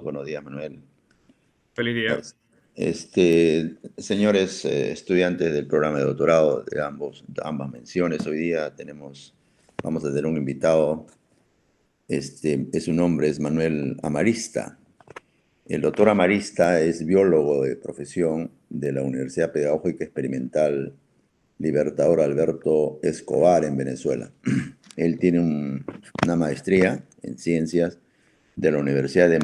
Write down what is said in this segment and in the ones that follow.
Buenos días, Manuel. Feliz día. Señores estudiantes del programa de doctorado de ambas menciones, hoy día vamos a tener un invitado. Su nombre es Manuel Amarista. El doctor Amarista es biólogo de profesión de la Universidad Pedagógica Experimental Libertador Alberto Escobar en Venezuela. Él tiene una maestría en ciencias de la Universidad de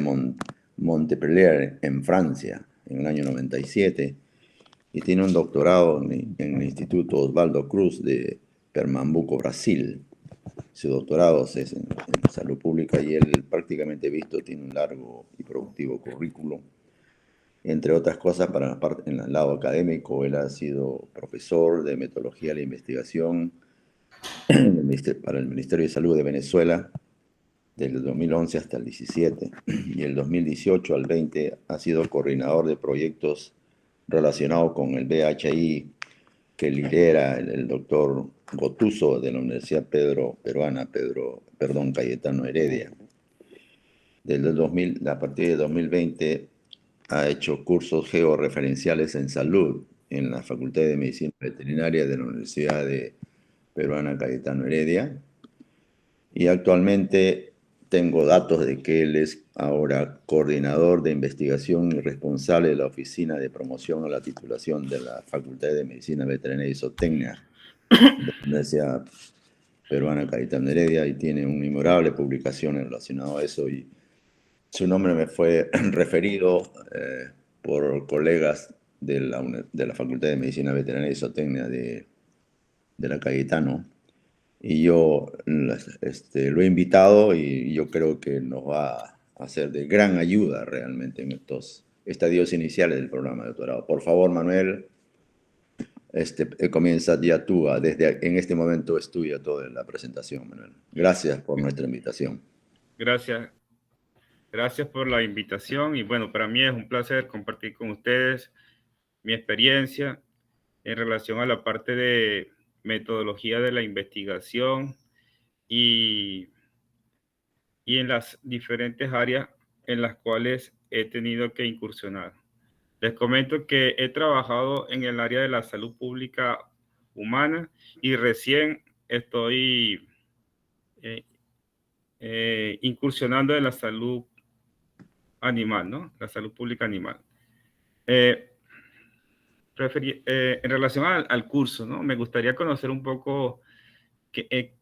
Montpellier en Francia en el año 97 y tiene un doctorado en el Instituto Osvaldo Cruz de Pernambuco, Brasil. Su doctorado es en salud pública y él prácticamente visto tiene un largo y productivo currículum. Entre otras cosas, en el lado académico, él ha sido profesor de metodología de la investigación para el Ministerio de Salud de Venezuela del 2011 hasta el 17 y el 2018 al 20 ha sido coordinador de proyectos relacionados con el VHI que lidera el doctor Gotuso de la Universidad Cayetano Heredia. A partir de 2020 ha hecho cursos georreferenciales en salud en la Facultad de Medicina Veterinaria de la Universidad Peruana Cayetano Heredia. Y actualmente tengo datos de que él es ahora coordinador de investigación y responsable de la Oficina de Promoción a la Titulación de la Facultad de Medicina Veterinaria y Zootecnia de la Universidad Peruana Cayetano Heredia y tiene una innumerable publicación relacionada a eso. Y su nombre me fue referido por colegas de la Facultad de Medicina Veterinaria y Zootecnia de la Cayetano. Y yo lo he invitado y yo creo que nos va a ser de gran ayuda realmente en estos estadios iniciales del programa de doctorado. Por favor, Manuel, comienza ya tú. En este momento es tuya toda la presentación, Manuel. Gracias por nuestra invitación. Gracias. Gracias por la invitación y bueno, para mí es un placer compartir con ustedes mi experiencia en relación a la parte de metodología de la investigación y en las diferentes áreas en las cuales he tenido que incursionar. Les comento que he trabajado en el área de la salud pública humana y recién estoy incursionando en la salud animal, ¿no? La salud pública animal. En relación al curso, ¿no? Me gustaría conocer un poco qué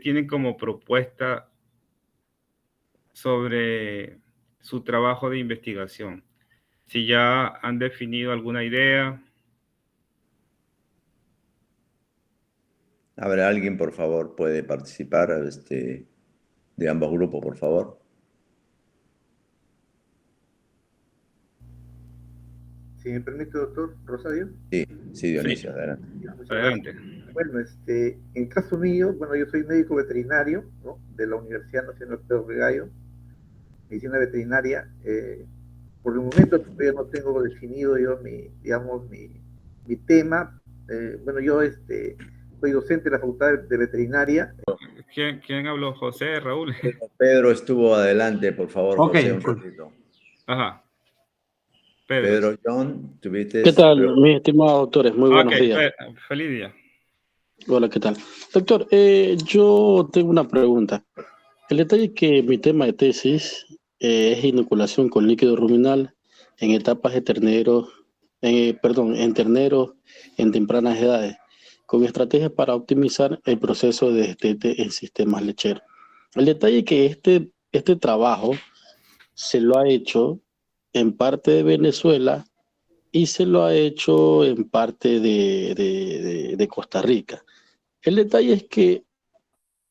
tienen como propuesta sobre su trabajo de investigación. Si ya han definido alguna idea. ¿Habrá alguien, por favor, puede participar de ambos grupos, por favor? Si me permite, doctor Rosario. Sí, Dionisio, Sí. adelante. Adelante. Bueno, en el caso mío, bueno, yo soy médico veterinario, ¿no?, de la Universidad Nacional Pedro Regallo, medicina veterinaria. Por el momento todavía no tengo definido yo mi tema. Bueno, yo soy docente de la Facultad de Veterinaria. ¿Quién habló? ¿José, Raúl? Pedro estuvo adelante, por favor, Okay. José, un ratito. Ajá. Pedro John, tuviste... ¿Qué tal, mis estimados doctores? Muy buenos días. Feliz día. Hola, ¿qué tal? Doctor, yo tengo una pregunta. El detalle es que mi tema de tesis es inoculación con líquido ruminal en etapas de terneros, en terneros en tempranas edades, con estrategias para optimizar el proceso de destete en sistemas lecheros. El detalle es que este trabajo se lo ha hecho en parte de Venezuela y se lo ha hecho en parte de Costa Rica. El detalle es que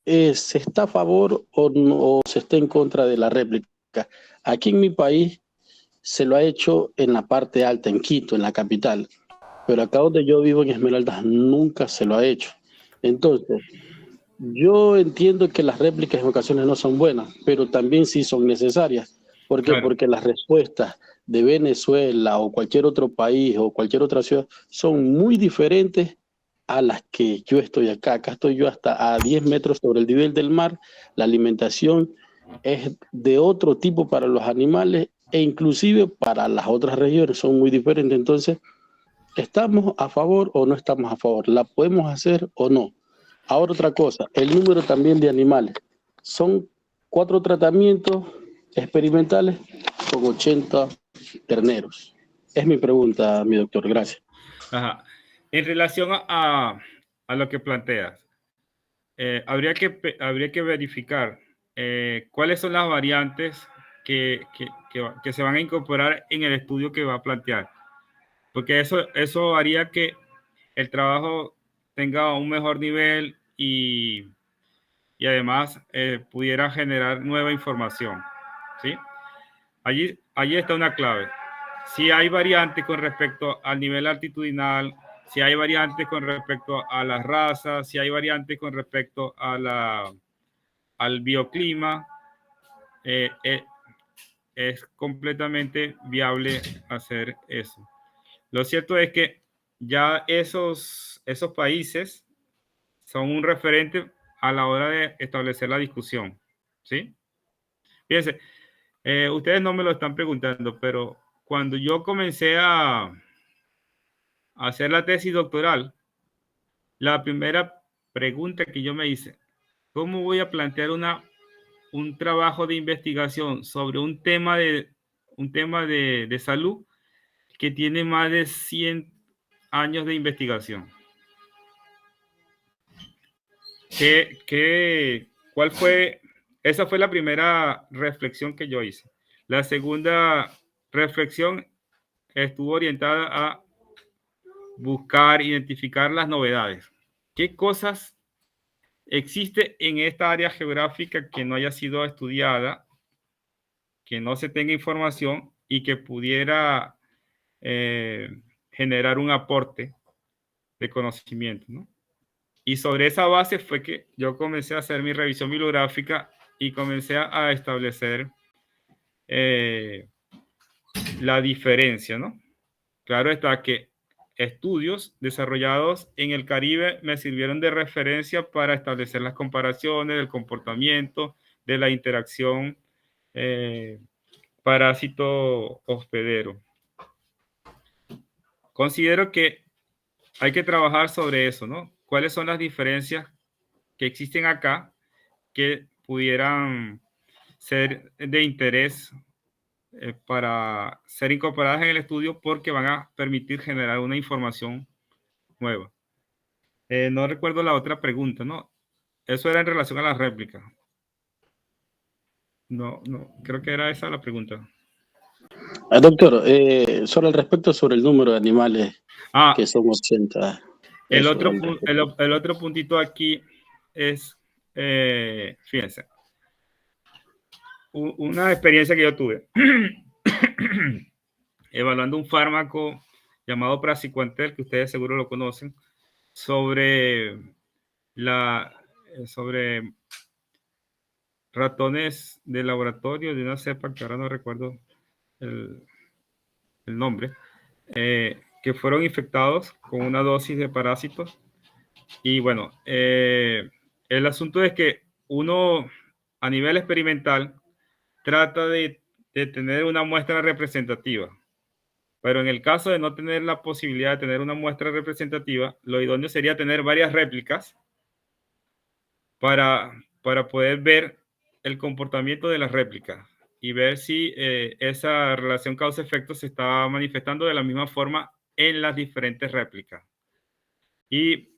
se está a favor o, no, o se está en contra de la réplica. Aquí en mi país se lo ha hecho en la parte alta, en Quito, en la capital, pero acá donde yo vivo, en Esmeraldas, nunca se lo ha hecho. Entonces, yo entiendo que las réplicas en ocasiones no son buenas, pero también sí son necesarias. ¿Por qué? Claro. Porque las respuestas de Venezuela o cualquier otro país o cualquier otra ciudad son muy diferentes a las que yo estoy acá. Acá estoy yo hasta a 10 metros sobre el nivel del mar. La alimentación es de otro tipo para los animales e inclusive para las otras regiones son muy diferentes. Entonces, ¿estamos a favor o no estamos a favor? ¿La podemos hacer o no? Ahora otra cosa, el número también de animales. Son 4 tratamientos experimentales con 80 terneros. Es mi pregunta, mi doctor. Gracias. Ajá. En relación a lo que planteas, habría que verificar cuáles son las variantes que se van a incorporar en el estudio que va a plantear, porque eso haría que el trabajo tenga un mejor nivel y además pudiera generar nueva información, ¿sí? Allí está una clave. Si hay variantes con respecto al nivel altitudinal, si hay variantes con respecto a las razas, si hay variantes con respecto al bioclima, es completamente viable hacer eso. Lo cierto es que ya esos países son un referente a la hora de establecer la discusión, ¿sí? Fíjense, ustedes no me lo están preguntando, pero cuando yo comencé a hacer la tesis doctoral, la primera pregunta que yo me hice, ¿cómo voy a plantear un trabajo de investigación sobre un tema de salud que tiene más de 100 años de investigación? ¿Cuál fue? Esa fue la primera reflexión que yo hice. La segunda reflexión estuvo orientada a buscar, identificar las novedades. ¿Qué cosas existe en esta área geográfica que no haya sido estudiada, que no se tenga información y que pudiera generar un aporte de conocimiento, ¿no? Y sobre esa base fue que yo comencé a hacer mi revisión bibliográfica y comencé a establecer la diferencia, ¿no? Claro está que estudios desarrollados en el Caribe me sirvieron de referencia para establecer las comparaciones del comportamiento, de la interacción parásito-hospedero. Considero que hay que trabajar sobre eso, ¿no? ¿Cuáles son las diferencias que existen acá que pudieran ser de interés para ser incorporadas en el estudio porque van a permitir generar una información nueva? No recuerdo la otra pregunta, ¿no? Eso era en relación a las réplicas. No, creo que era esa la pregunta. Doctor, sobre el respecto sobre el número de animales que son 80. El otro puntito aquí es, fíjense, una experiencia que yo tuve evaluando un fármaco llamado praziquantel, que ustedes seguro lo conocen, sobre ratones de laboratorio de una cepa que ahora no recuerdo el nombre, que fueron infectados con una dosis de parásitos. Y bueno, el asunto es que uno a nivel experimental trata de tener una muestra representativa, pero en el caso de no tener la posibilidad de tener una muestra representativa, lo idóneo sería tener varias réplicas para poder ver el comportamiento de las réplicas y ver si esa relación causa-efecto se está manifestando de la misma forma en las diferentes réplicas. Y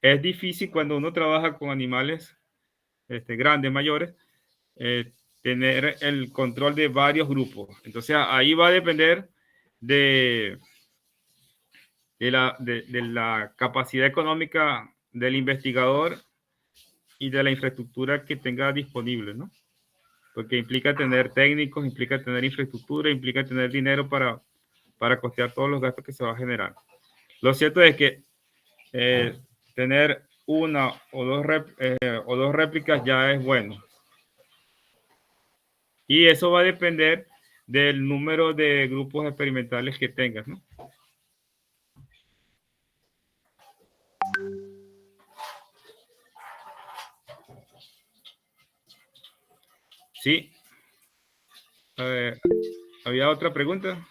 es difícil cuando uno trabaja con animales grandes, mayores, tener el control de varios grupos. Entonces ahí va a depender de la capacidad económica del investigador y de la infraestructura que tenga disponible, ¿no? Porque implica tener técnicos, implica tener infraestructura, implica tener dinero para costear todos los gastos que se va a generar. Lo cierto es que tener una o dos réplicas ya es bueno. Y eso va a depender del número de grupos experimentales que tengas, ¿no? Sí. ¿Había otra pregunta?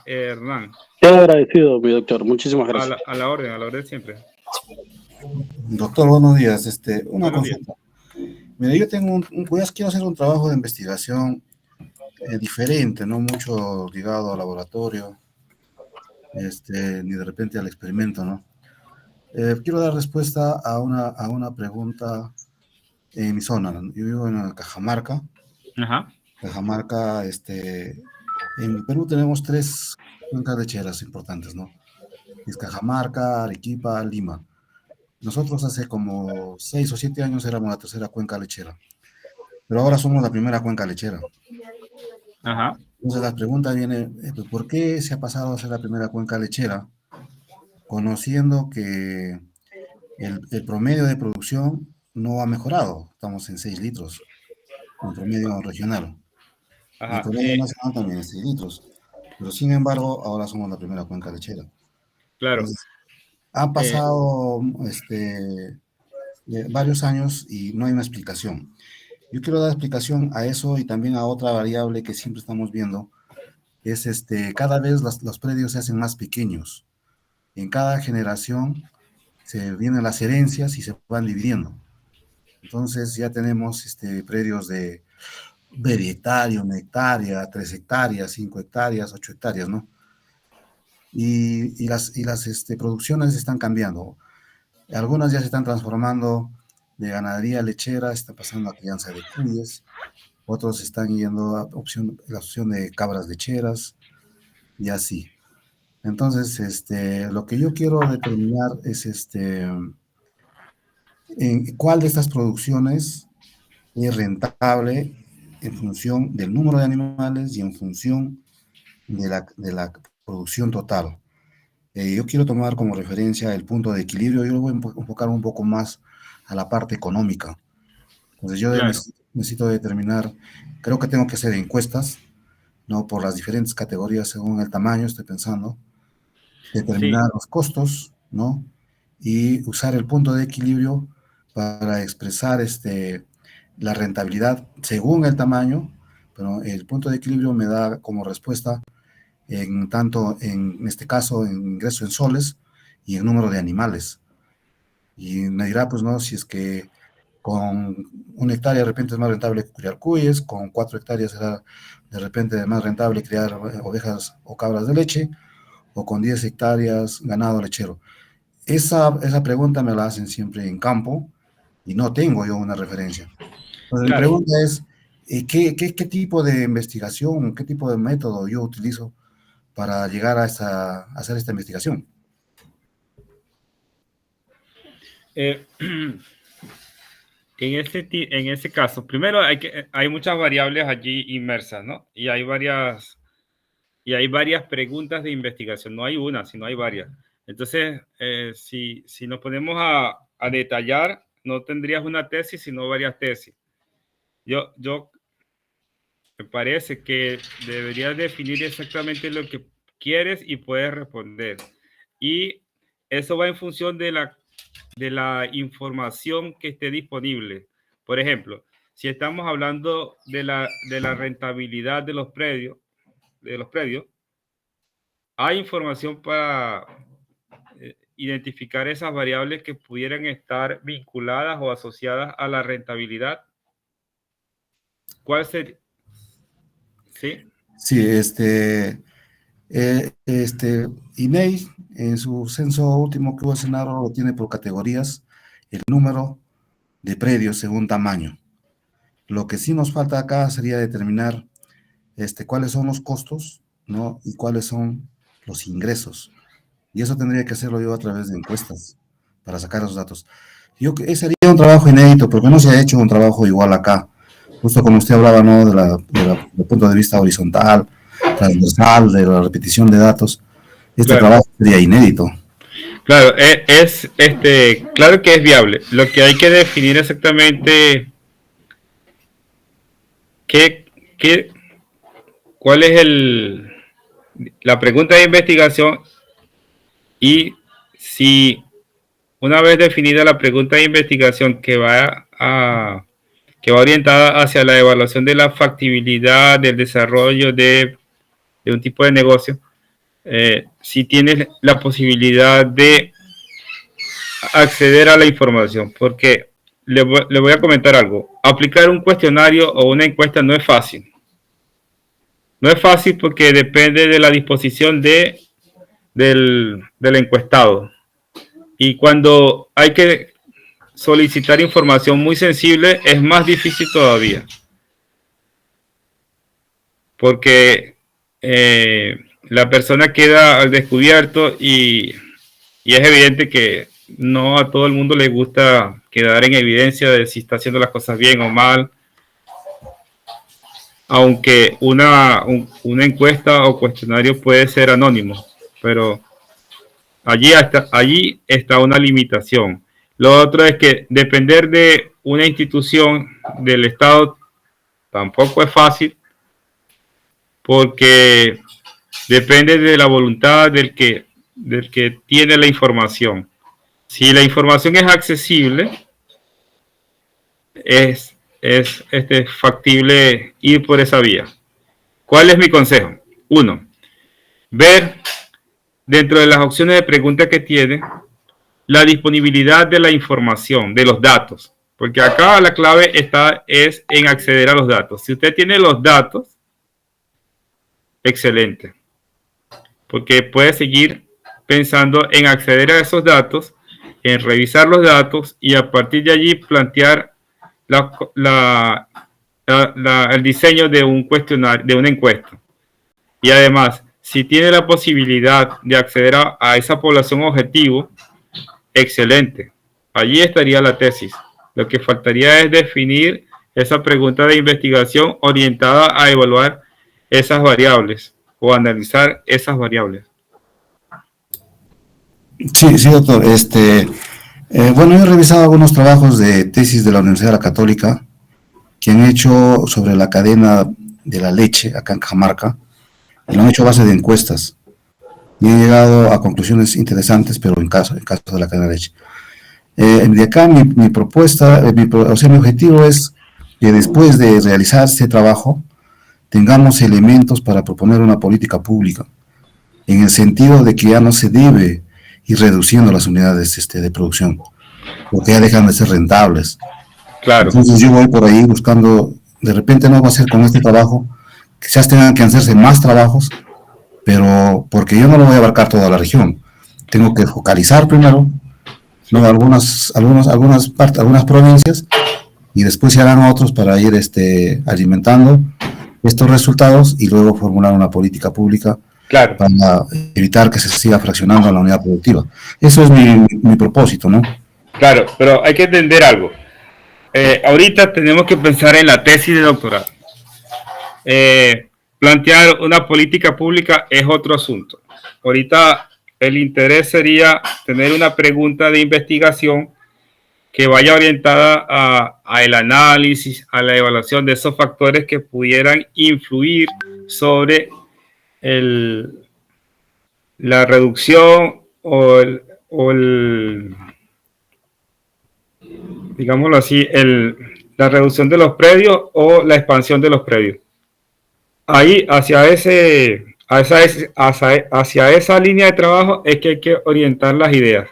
Hernán. Quedo agradecido, mi doctor. Muchísimas gracias. A la orden siempre. Doctor, buenos días. Una Buenos días. consulta. Mira, yo tengo quiero hacer un trabajo de investigación diferente, no mucho ligado al laboratorio, ni de repente al experimento, ¿no? Quiero dar respuesta a una pregunta en mi zona. Yo vivo en Cajamarca. Ajá. Cajamarca, en Perú tenemos 3 cuencas lecheras importantes, ¿no? Es Cajamarca, Arequipa, Lima. Nosotros hace como 6 o 7 años éramos la tercera cuenca lechera, pero ahora somos la primera cuenca lechera. Ajá. Entonces la pregunta viene, ¿por qué se ha pasado a ser la primera cuenca lechera? Conociendo que el promedio de producción no ha mejorado, estamos en 6 litros, el promedio regional. El Ajá. promedio nacional también es 6 litros, pero sin embargo ahora somos la primera cuenca lechera. Claro. Entonces, han pasado varios años y no hay una explicación. Yo quiero dar explicación a eso y también a otra variable que siempre estamos viendo, es cada vez los predios se hacen más pequeños. En cada generación se vienen las herencias y se van dividiendo. Entonces ya tenemos predios de 1 hectárea, 3 hectáreas, 5 hectáreas, 8 hectáreas, ¿no? Y las producciones están cambiando. Algunas ya se están transformando de ganadería lechera, está pasando a crianza de cuyes, otros están yendo a la opción de cabras lecheras y así. Entonces, lo que yo quiero determinar es en cuál de estas producciones es rentable en función del número de animales y en función de la producción total. Yo quiero tomar como referencia el punto de equilibrio. Yo lo voy a enfocar un poco más a la parte económica. Entonces yo Claro. necesito determinar, creo que tengo que hacer encuestas, ¿no? Por las diferentes categorías según el tamaño, estoy pensando, determinar los costos, ¿no? Y usar el punto de equilibrio para expresar la rentabilidad según el tamaño, pero el punto de equilibrio me da como respuesta tanto en este caso en ingreso en soles y en número de animales. Y me dirá, pues no, si es que con 1 hectárea de repente es más rentable criar cuyes, con 4 hectáreas será de repente más rentable criar ovejas o cabras de leche, o con 10 hectáreas ganado lechero. Esa pregunta me la hacen siempre en campo y no tengo yo una referencia. Entonces, mi pregunta es, ¿qué tipo de investigación, qué tipo de método yo utilizo para llegar a hacer esta investigación? En ese caso, primero hay muchas variables allí inmersas, ¿no? Y hay varias preguntas de investigación. No hay una, sino hay varias. Entonces, si nos ponemos a detallar, no tendrías una tesis, sino varias tesis. Yo me parece que deberías definir exactamente lo que quieres y puedes responder. Y eso va en función de la información que esté disponible. Por ejemplo, si estamos hablando de la rentabilidad de los predios, hay información para identificar esas variables que pudieran estar vinculadas o asociadas a la rentabilidad. ¿Cuál sería? Sí. Sí, INEI, en su censo último que hubo en Senado, lo tiene por categorías, el número de predios según tamaño. Lo que sí nos falta acá sería determinar cuáles son los costos, ¿no? Y cuáles son los ingresos. Y eso tendría que hacerlo yo a través de encuestas para sacar esos datos. Ese sería un trabajo inédito, porque no se ha hecho un trabajo igual acá. Justo como usted hablaba, ¿no? Del punto de vista horizontal, transversal, de la repetición de datos. Este trabajo sería inédito. Claro, claro que es viable. Lo que hay que definir exactamente cuál es la pregunta de investigación, y si una vez definida la pregunta de investigación que que va orientada hacia la evaluación de la factibilidad del desarrollo de un tipo de negocio, si tienes la posibilidad de acceder a la información, porque le voy a comentar algo. Aplicar un cuestionario o una encuesta no es fácil. No es fácil porque depende de la disposición del encuestado. Y cuando hay que solicitar información muy sensible, es más difícil todavía. Porque la persona queda al descubierto y es evidente que no a todo el mundo le gusta quedar en evidencia de si está haciendo las cosas bien o mal, aunque una encuesta o cuestionario puede ser anónimo, pero allí está una limitación. Lo otro es que depender de una institución del Estado tampoco es fácil, porque depende de la voluntad del que tiene la información. Si la información es accesible, es factible ir por esa vía. ¿Cuál es mi consejo? 1. Ver dentro de las opciones de pregunta que tiene la disponibilidad de la información, de los datos. Porque acá la clave es en acceder a los datos. Si usted tiene los datos, excelente. Porque puede seguir pensando en acceder a esos datos, en revisar los datos y a partir de allí plantear el diseño de un cuestionario, de una encuesta. Y además, si tiene la posibilidad de acceder a esa población objetivo, excelente. Allí estaría la tesis. Lo que faltaría es definir esa pregunta de investigación orientada a evaluar esas variables o analizar esas variables. Sí, sí, doctor. Bueno, yo he revisado algunos trabajos de tesis de la Universidad de la Católica que han hecho sobre la cadena de la leche acá en Cajamarca, y lo han hecho a base de encuestas y han llegado a conclusiones interesantes, pero en caso de la cadena de leche. De acá mi propuesta, mi objetivo es que después de realizar este trabajo tengamos elementos para proponer una política pública, en el sentido de que ya no se debe ir reduciendo las unidades de producción, porque ya dejan de ser rentables. Claro. Entonces yo voy por ahí buscando, de repente no va a ser con este trabajo, quizás tengan que hacerse más trabajos, pero porque yo no lo voy a abarcar toda la región, tengo que focalizar primero, ¿no? algunas provincias, y después se harán otros para ir alimentando estos resultados y luego formular una política pública, claro, para evitar que se siga fraccionando la unidad productiva. Eso es mi propósito, ¿no? Claro, pero hay que entender algo. Ahorita tenemos que pensar en la tesis de doctorado. Plantear una política pública es otro asunto. Ahorita el interés sería tener una pregunta de investigación que vaya orientada a el análisis, a la evaluación de esos factores que pudieran influir sobre la reducción o digámoslo así, la reducción de los predios o la expansión de los predios. Ahí, hacia esa línea de trabajo es que hay que orientar las ideas.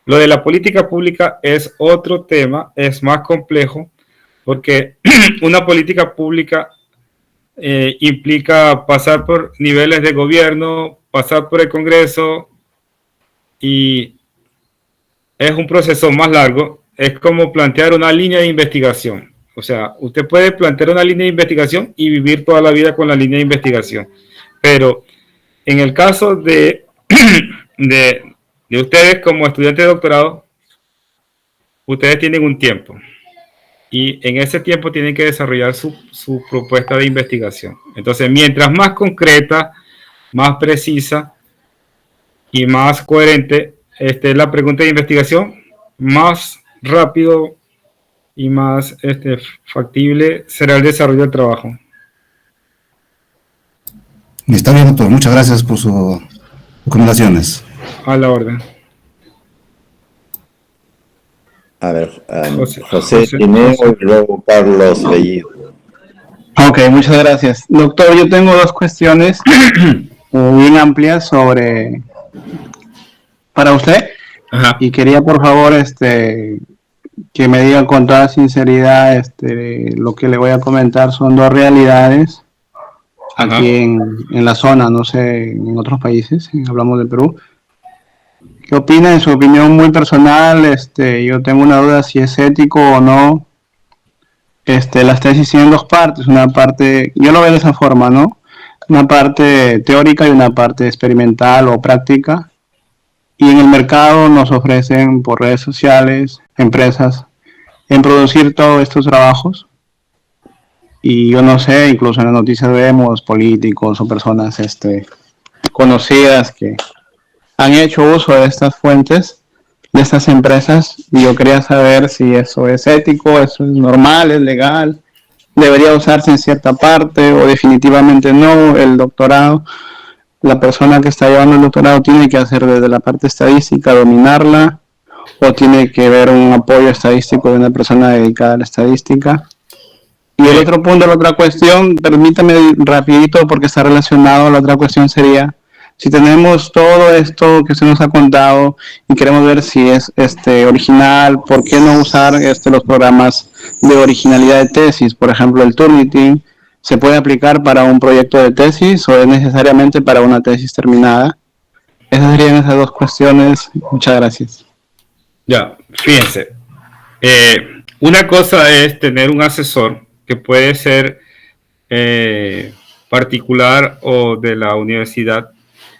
Lo de la política pública es otro tema, es más complejo, porque una política pública implica pasar por niveles de gobierno, pasar por el Congreso, y es un proceso más largo. Es como plantear una línea de investigación. O sea, usted puede plantear una línea de investigación y vivir toda la vida con la línea de investigación. Pero en el caso de ustedes como estudiantes de doctorado, ustedes tienen un tiempo. Y en ese tiempo tienen que desarrollar su propuesta de investigación. Entonces, mientras más concreta, más precisa y más coherente esté la pregunta de investigación, más rápido y más factible será el desarrollo del trabajo. Está bien, doctor. Muchas gracias por sus recomendaciones. A la orden. A ver, José. José Tineo y luego Carlos Bellido. Ok, muchas gracias. Doctor, yo tengo dos cuestiones bien amplias para usted. Ajá. Y quería, por favor, que me diga con toda sinceridad, lo que le voy a comentar son dos realidades aquí en la zona, no sé, en otros países, hablamos de Perú. ¿Qué opina en su opinión muy personal? Yo tengo una duda si es ético o no. Las tesis tienen dos partes, una parte, yo lo veo de esa forma, ¿no? Una parte teórica y una parte experimental o práctica. Y en el mercado nos ofrecen por redes sociales, empresas, en producir todos estos trabajos. Y yo no sé, incluso en las noticias vemos políticos o personas conocidas que han hecho uso de estas fuentes, de estas empresas, y yo quería saber si eso es ético, eso es normal, es legal, debería usarse en cierta parte o definitivamente no. El doctorado, la persona que está llevando el doctorado tiene que hacer desde la parte estadística, dominarla, o tiene que ver un apoyo estadístico de una persona dedicada a la estadística. Y el otro punto, la otra cuestión, permítame rapidito porque está relacionado, la otra cuestión sería, si tenemos todo esto que se nos ha contado y queremos ver si es original, ¿por qué no usar los programas de originalidad de tesis? Por ejemplo, el Turnitin, ¿se puede aplicar para un proyecto de tesis o es necesariamente para una tesis terminada? Esas serían esas dos cuestiones. Muchas gracias. Ya, fíjense. Una cosa es tener un asesor que puede ser particular o de la universidad,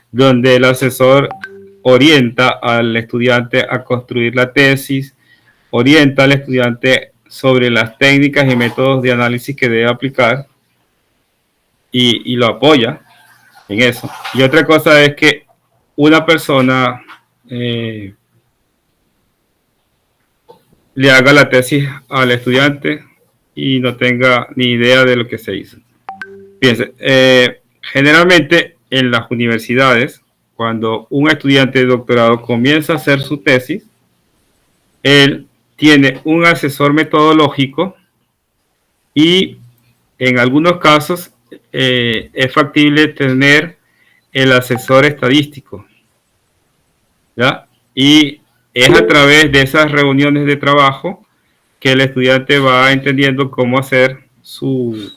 donde el asesor orienta al estudiante a construir la tesis, orienta al estudiante sobre las técnicas y métodos de análisis que debe aplicar y lo apoya en eso. Y otra cosa es que una persona le haga la tesis al estudiante y no tenga ni idea de lo que se hizo. Fíjense, generalmente en las universidades, cuando un estudiante de doctorado comienza a hacer su tesis, él tiene un asesor metodológico y en algunos casos es factible tener el asesor estadístico, ¿ya? Y es a través de esas reuniones de trabajo que el estudiante va entendiendo cómo hacer su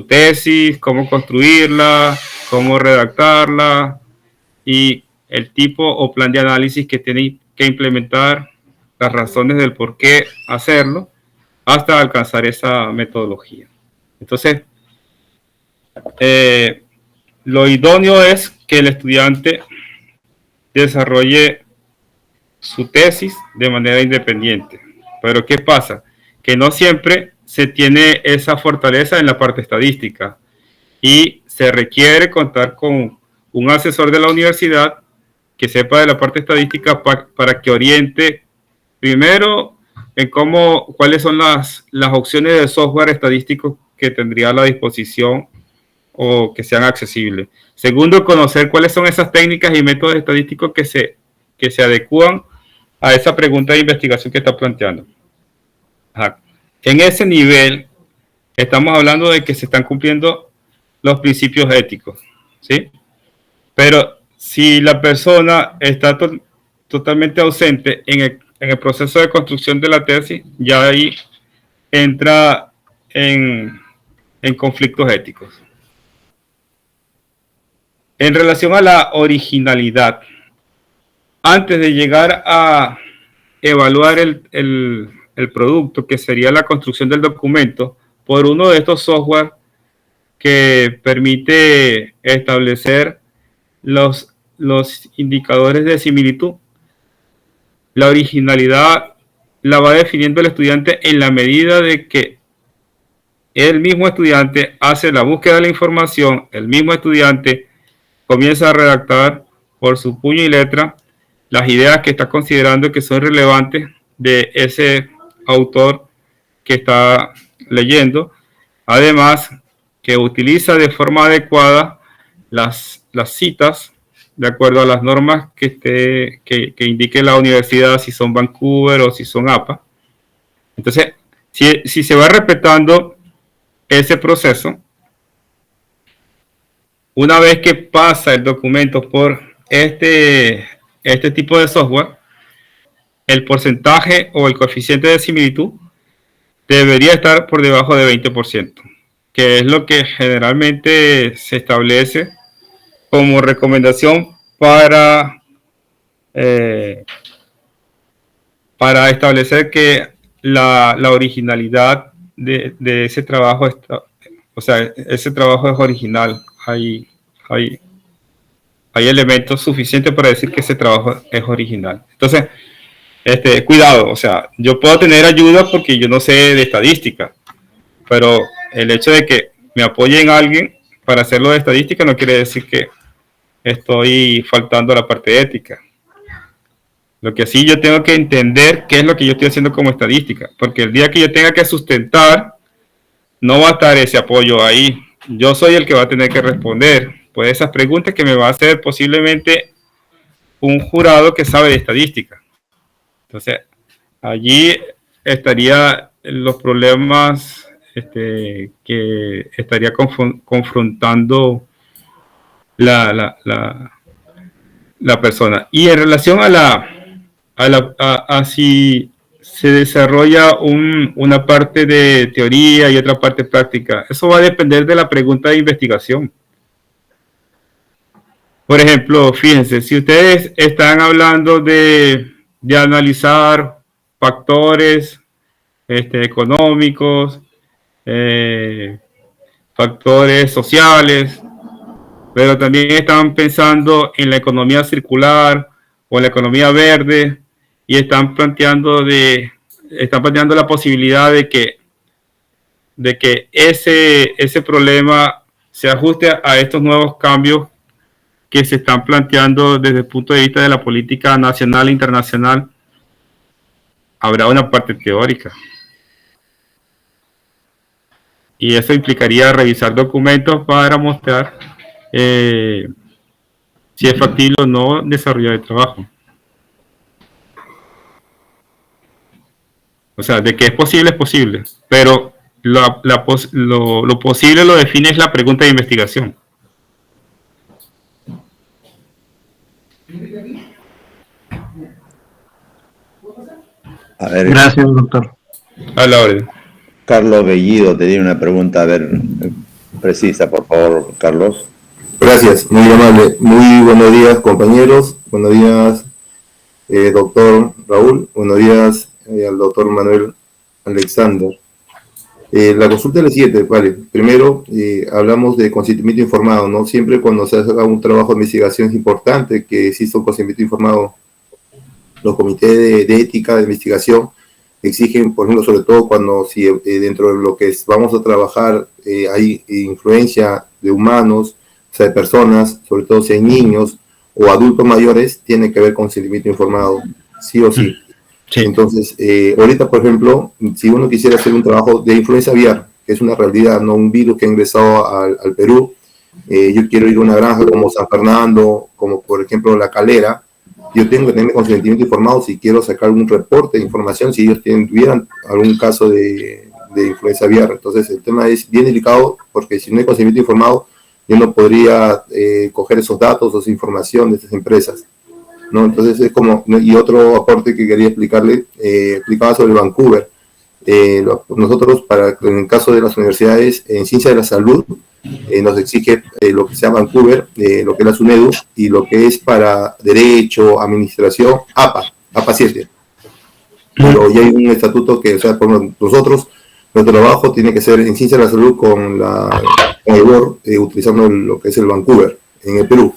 tesis, cómo construirla, cómo redactarla y el tipo o plan de análisis que tiene que implementar, las razones del por qué hacerlo, hasta alcanzar esa metodología. Entonces, lo idóneo es que el estudiante desarrolle su tesis de manera independiente. Pero ¿qué pasa? Que no siempre se tiene esa fortaleza en la parte estadística y se requiere contar con un asesor de la universidad que sepa de la parte estadística para que oriente primero en cuáles son las opciones de software estadístico que tendría a la disposición o que sean accesibles. Segundo, conocer cuáles son esas técnicas y métodos estadísticos que se adecúan a esa pregunta de investigación que está planteando. Ajá. En ese nivel, estamos hablando de que se están cumpliendo los principios éticos, ¿sí? Pero si la persona está totalmente ausente en el proceso de construcción de la tesis, ya ahí entra en conflictos éticos. En relación a la originalidad, antes de llegar a evaluar el producto, que sería la construcción del documento, por uno de estos software que permite establecer los indicadores de similitud, la originalidad la va definiendo el estudiante en la medida de que el mismo estudiante hace la búsqueda de la información, el mismo estudiante comienza a redactar por su puño y letra las ideas que está considerando que son relevantes de ese autor que está leyendo. Además, que utiliza de forma adecuada las citas de acuerdo a las normas que indique la universidad, si son Vancouver o si son APA. Entonces, si se va respetando ese proceso, una vez que pasa el documento por este tipo de software, el porcentaje o el coeficiente de similitud debería estar por debajo de 20%, que es lo que generalmente se establece como recomendación para establecer que la originalidad de ese trabajo está, o sea, ese trabajo es original. Hay elementos suficientes para decir que ese trabajo es original. Entonces, cuidado, o sea, yo puedo tener ayuda porque yo no sé de estadística, pero el hecho de que me apoyen a alguien para hacerlo de estadística no quiere decir que estoy faltando a la parte ética. Lo que sí yo tengo que entender qué es lo que yo estoy haciendo como estadística, porque el día que yo tenga que sustentar, no va a estar ese apoyo ahí. Yo soy el que va a tener que responder pues esas preguntas que me va a hacer posiblemente un jurado que sabe de estadística. Entonces, allí estaría los problemas que estaría confrontando la persona. Y en relación a si se desarrolla una parte de teoría y otra parte práctica, eso va a depender de la pregunta de investigación. Por ejemplo, fíjense, si ustedes están hablando de analizar factores económicos, factores sociales, pero también están pensando en la economía circular o la economía verde y están planteando la posibilidad de que ese problema se ajuste a estos nuevos cambios que se están planteando desde el punto de vista de la política nacional e internacional. Habrá una parte teórica. Y eso implicaría revisar documentos para mostrar si es factible o no desarrollar el trabajo. O sea, de que es posible, pero lo posible lo define es la pregunta de investigación. A ver, Gracias, doctor. A la orden. Carlos Bellido te tiene una pregunta, a ver, precisa, por favor, Carlos. Gracias, muy amable. Muy buenos días, compañeros. Buenos días, doctor Raúl. Buenos días al doctor Manuel Alexander. La consulta es la siguiente, vale. Primero, hablamos de consentimiento informado, ¿no? Siempre cuando se haga un trabajo de investigación es importante que exista un consentimiento informado. Los comités de ética de investigación exigen, por ejemplo, sobre todo cuando si dentro de lo que vamos a trabajar hay influencia de humanos, o sea, de personas, sobre todo si hay niños o adultos mayores, tiene que haber consentimiento informado, sí o sí. Sí. Entonces, ahorita, por ejemplo, si uno quisiera hacer un trabajo de influenza aviar, que es una realidad, no un virus que ha ingresado al Perú, yo quiero ir a una granja como San Fernando, como por ejemplo La Calera, yo tengo que tener consentimiento informado si quiero sacar algún reporte de información, si ellos tuvieran algún caso de influenza aviar. Entonces, el tema es bien delicado, porque si no hay consentimiento informado, yo no podría coger esos datos o esa información de estas empresas, ¿no? Entonces es como, y otro aporte que quería explicarle, explicaba sobre Vancouver. Nosotros, en el caso de las universidades en ciencia de la salud, nos exige lo que sea Vancouver, lo que es la SUNEDU, y lo que es para derecho, administración, APA 7. Pero ya hay un estatuto que, o sea, por nosotros, nuestro trabajo tiene que ser en ciencia de la salud con el BOR, utilizando lo que es el Vancouver, en el Perú,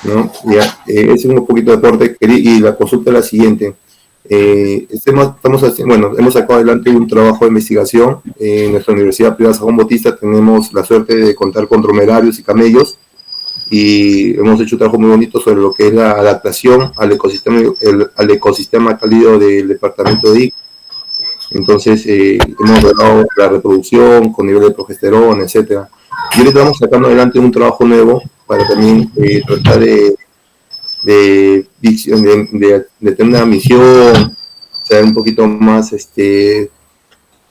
¿no? Ya, ese es un poquito de aporte, y la consulta es la siguiente. Hemos sacado adelante un trabajo de investigación en nuestra Universidad Privada San Juan Bautista. Tenemos la suerte de contar con dromedarios y camellos, y hemos hecho un trabajo muy bonito sobre lo que es la adaptación al ecosistema cálido del departamento de Ica. Entonces, hemos logrado la reproducción con nivel de progesterona, etcétera. Y ahorita estamos sacando adelante un trabajo nuevo para también tratar de tener una misión, ser un poquito más,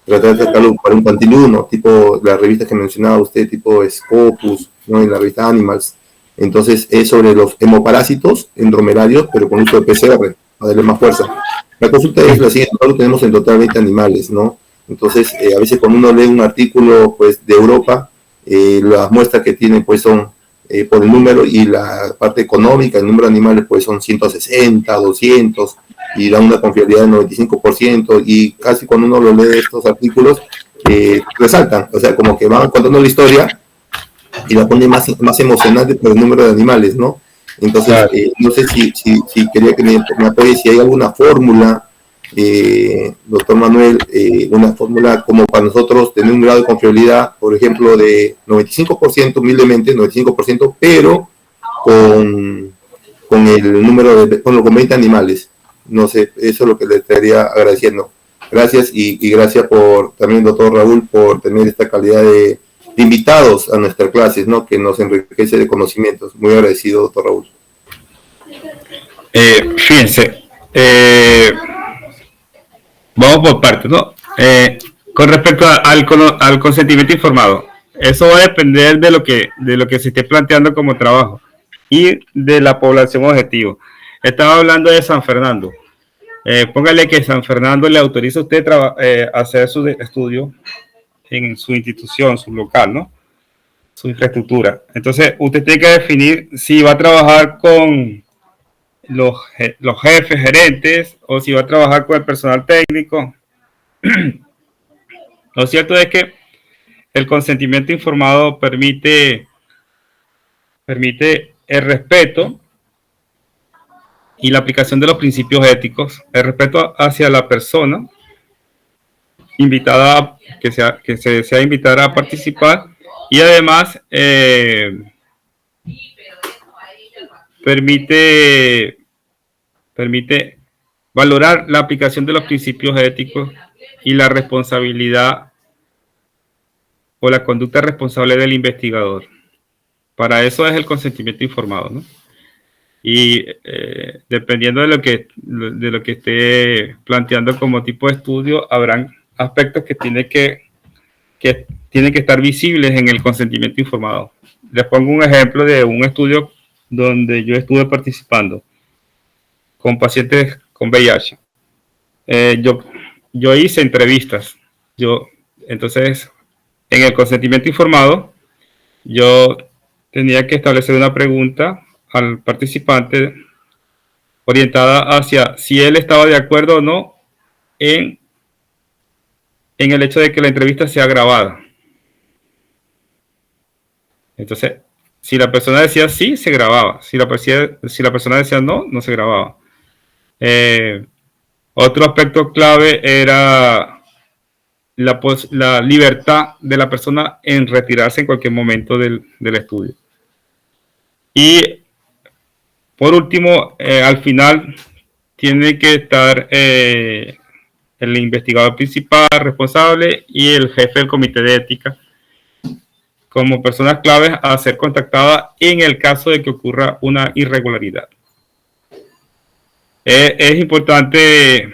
tratar de sacarlo para un continuo, ¿no? Tipo la revista que mencionaba usted, tipo Scopus, ¿no? En la revista Animals. Entonces es sobre los hemoparásitos en dromedarios, pero con uso de PCR, para darle más fuerza. La consulta es la siguiente: nosotros tenemos en total 20 animales, ¿no? Entonces, a veces cuando uno lee un artículo, pues, de Europa, las muestras que tienen, pues, son por el número, y la parte económica, el número de animales, pues, son 160, 200, y da una confiabilidad del 95%, y casi cuando uno lo lee estos artículos, resaltan, o sea, como que van contando la historia y la pone más emocionante por el número de animales, ¿no? Entonces, Claro. no sé si quería que me apoye, si hay alguna fórmula, doctor Manuel, una fórmula como para nosotros tener un grado de confiabilidad, por ejemplo, de 95%, humildemente, 95%, pero con el número de, con 20 animales. No sé, eso es lo que le estaría agradeciendo. Gracias, y gracias por también, doctor Raúl, por tener esta calidad de invitados a nuestras clases, ¿no? Que nos enriquece de conocimientos. Muy agradecido, doctor Raúl. Fíjense, vamos por partes, ¿no? Con respecto al consentimiento informado, eso va a depender de lo que se esté planteando como trabajo y de la población objetivo. Estaba hablando de San Fernando. Póngale que San Fernando le autoriza a usted hacer su estudio en su institución, su local, ¿no? Su infraestructura. Entonces, usted tiene que definir si va a trabajar con los jefes, gerentes, o si va a trabajar con el personal técnico. Lo cierto es que el consentimiento informado permite el respeto y la aplicación de los principios éticos, el respeto hacia la persona invitada, que se desea invitar a participar, y además permite valorar la aplicación de los principios éticos y la responsabilidad o la conducta responsable del investigador. Para eso es el consentimiento informado, ¿no? Y dependiendo de lo que esté planteando como tipo de estudio, habrán aspectos que tienen que estar visibles en el consentimiento informado. Les pongo un ejemplo de un estudio donde yo estuve participando con pacientes con VIH. Yo hice entrevistas. Entonces, en el consentimiento informado, yo tenía que establecer una pregunta al participante orientada hacia si él estaba de acuerdo o no en el hecho de que la entrevista sea grabada. Entonces, si la persona decía sí, se grababa. Si la persona decía no, no se grababa. Otro aspecto clave era la libertad de la persona en retirarse en cualquier momento del estudio. Y por último, al final tiene que estar el investigador principal, responsable, y el jefe del comité de ética como personas claves a ser contactadas en el caso de que ocurra una irregularidad. Es importante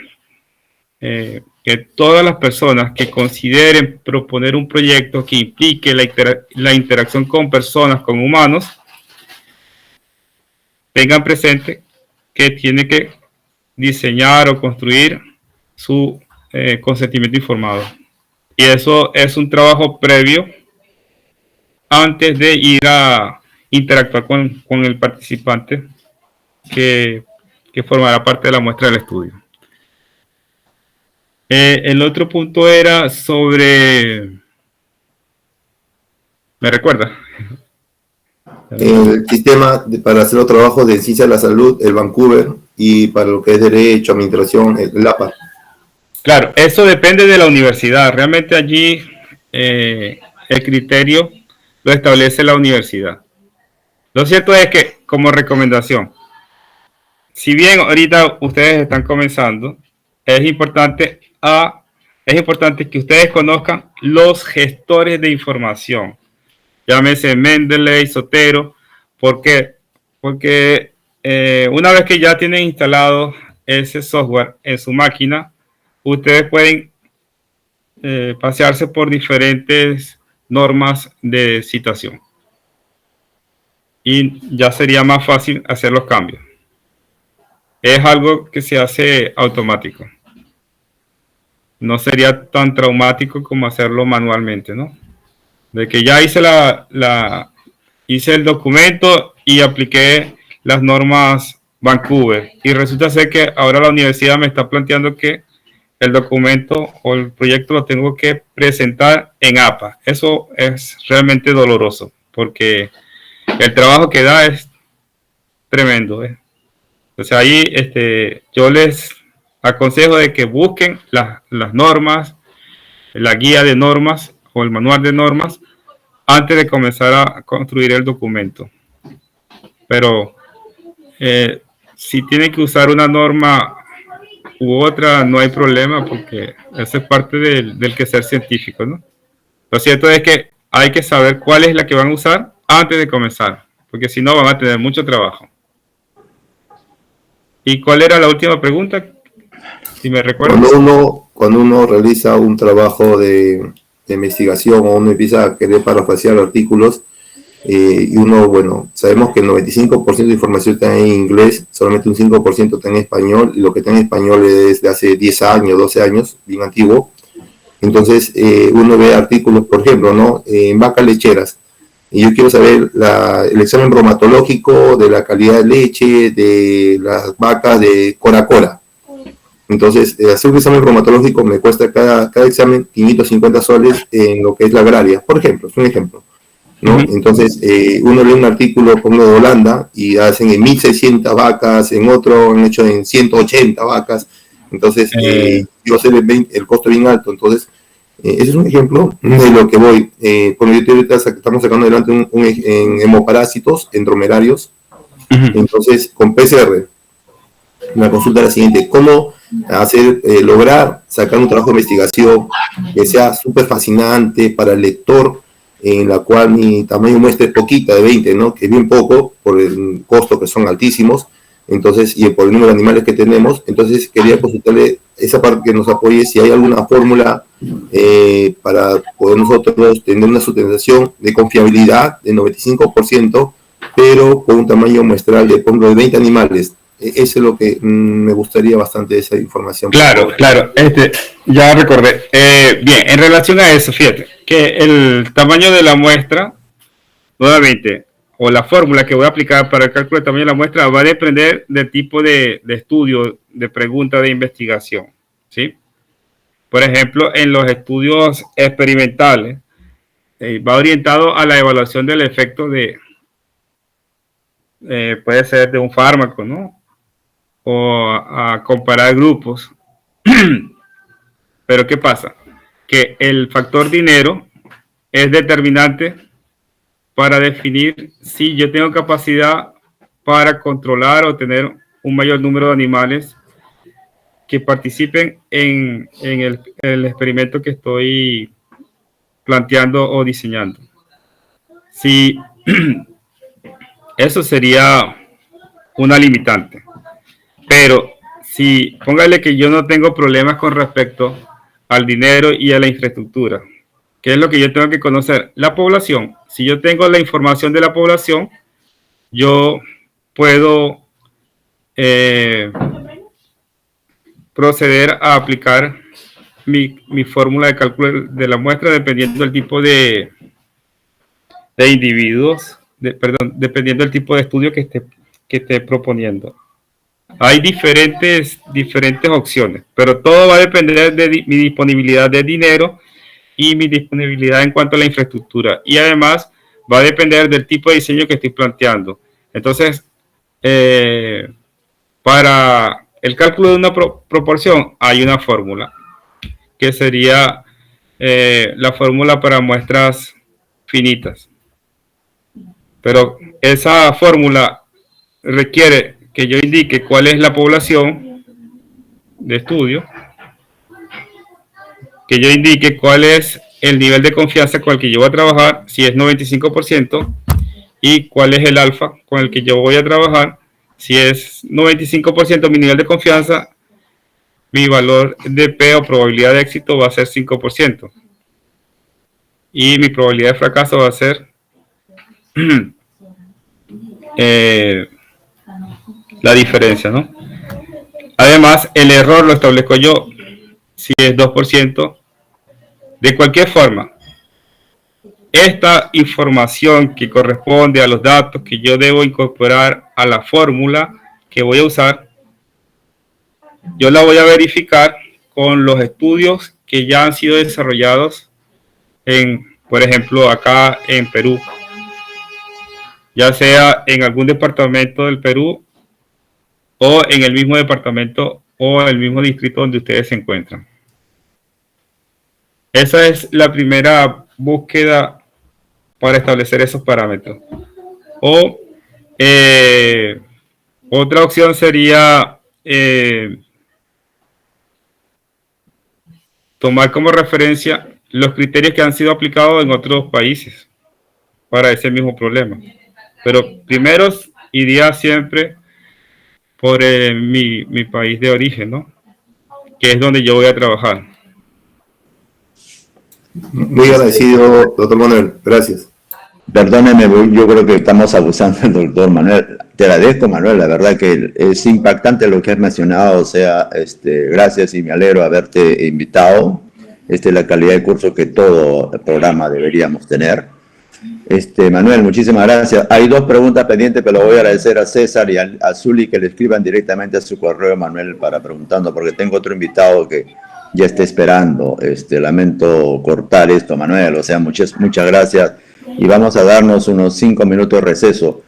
que todas las personas que consideren proponer un proyecto que implique la interacción con personas, con humanos, tengan presente que tiene que diseñar o construir su consentimiento informado. Y eso es un trabajo previo antes de ir a interactuar con el participante que formará parte de la muestra del estudio. El otro punto era sobre... ¿Me recuerda? El sistema para hacer los trabajos de ciencia de la salud, el Vancouver, y para lo que es derecho, administración, el APA. Claro, eso depende de la universidad. Realmente allí el criterio lo establece la universidad. Lo cierto es que, como recomendación, si bien ahorita ustedes están comenzando, es importante que ustedes conozcan los gestores de información. Llámese Mendeley, Sotero, ¿Por qué? Porque una vez que ya tienen instalado ese software en su máquina, ustedes pueden pasearse por diferentes normas de citación. Y ya sería más fácil hacer los cambios. Es algo que se hace automático. No sería tan traumático como hacerlo manualmente, ¿no? De que ya hice hice el documento y apliqué las normas Vancouver. Y resulta ser que ahora la universidad me está planteando que el documento o el proyecto lo tengo que presentar en APA. Eso es realmente doloroso, porque el trabajo que da es tremendo. Entonces ahí yo les aconsejo de que busquen las normas, la guía de normas o el manual de normas antes de comenzar a construir el documento. Pero si tienen que usar una norma u otra, no hay problema, porque eso es parte del quehacer científico, ¿no? Lo cierto es que hay que saber cuál es la que van a usar antes de comenzar, porque si no van a tener mucho trabajo. ¿Y cuál era la última pregunta? Si me recuerdas. Cuando uno realiza un trabajo de investigación o uno empieza a querer parafrasear artículos, y uno, bueno, sabemos que el 95% de información está en inglés, solamente un 5% está en español, y lo que está en español es de hace 10 años, 12 años, bien antiguo. Entonces, uno ve artículos, por ejemplo, ¿no? En vacas lecheras, y yo quiero saber el examen bromatológico de la calidad de leche de las vacas de Cora. Entonces, hacer un examen bromatológico me cuesta cada examen 550 soles en lo que es la agraria, por ejemplo, es un ejemplo, ¿no? Entonces, uno lee un artículo como de Holanda y hacen en 1600 vacas, en otro han hecho en 180 vacas, entonces yo sé el costo bien alto. Entonces, ese es un ejemplo de lo que voy. Cuando yo ahorita estamos sacando adelante en hemoparásitos, en dromerarios. Entonces, con PCR, la consulta es la siguiente: ¿cómo lograr sacar un trabajo de investigación que sea súper fascinante para el lector, en la cual mi tamaño muestre poquita, de 20, ¿no? Que es bien poco, por el costo que son altísimos, entonces, y por el número de animales que tenemos? Entonces quería consultarle esa parte, que nos apoye si hay alguna fórmula para poder nosotros tener una sustentación de confiabilidad de 95%, pero con un tamaño muestral de, por ejemplo, de 20 animales. Eso es lo que me gustaría bastante, esa información. Claro. Ya recordé. Bien, en relación a eso, fíjate, que el tamaño de la muestra, nuevamente, o la fórmula que voy a aplicar para el cálculo del tamaño de la muestra, va a depender del tipo de estudio, de pregunta de investigación, ¿sí? Por ejemplo, en los estudios experimentales, va orientado a la evaluación del efecto puede ser de un fármaco, ¿no? O a comparar grupos. Pero ¿qué pasa? Que el factor dinero es determinante para definir si yo tengo capacidad para controlar o tener un mayor número de animales que participen en el experimento que estoy planteando o diseñando. Si eso sería una limitante. Pero si, póngale que yo no tengo problemas con respecto al dinero y a la infraestructura, ¿qué es lo que yo tengo que conocer? La población. Si yo tengo la información de la población, yo puedo proceder a aplicar mi fórmula de cálculo de la muestra dependiendo del tipo de individuos, dependiendo del tipo de estudio que esté proponiendo. Hay diferentes opciones, pero todo va a depender de mi disponibilidad de dinero y mi disponibilidad en cuanto a la infraestructura. Y además va a depender del tipo de diseño que estoy planteando. Entonces, para el cálculo de una proporción hay una fórmula, que sería la fórmula para muestras finitas. Pero esa fórmula requiere que yo indique cuál es la población de estudio, que yo indique cuál es el nivel de confianza con el que yo voy a trabajar, si es 95%, y cuál es el alfa con el que yo voy a trabajar. Si es 95% mi nivel de confianza, mi valor de P o probabilidad de éxito va a ser 5%. Y mi probabilidad de fracaso va a ser la diferencia, ¿no? Además, el error lo establezco yo. Si es 2%, de cualquier forma, esta información que corresponde a los datos que yo debo incorporar a la fórmula que voy a usar, yo la voy a verificar con los estudios que ya han sido desarrollados por ejemplo, acá en Perú, ya sea en algún departamento del Perú o en el mismo departamento o el mismo distrito donde ustedes se encuentran. Esa es la primera búsqueda para establecer esos parámetros. O otra opción sería tomar como referencia los criterios que han sido aplicados en otros países para ese mismo problema. Pero primero iría siempre por mi país de origen, ¿no? Que es donde yo voy a trabajar. Muy agradecido, doctor Manuel. Gracias. Perdóneme, yo creo que estamos abusando del doctor Manuel. Te agradezco, Manuel, la verdad que es impactante lo que has mencionado, o sea, gracias y me alegro de haberte invitado. La calidad de curso que todo el programa deberíamos tener. Manuel, muchísimas gracias. Hay dos preguntas pendientes, pero voy a agradecer a César y a Zuli que le escriban directamente a su correo, Manuel, para preguntando, porque tengo otro invitado que ya está esperando. Lamento cortar esto, Manuel, o sea, muchas gracias. Y vamos a darnos unos 5 minutos de receso.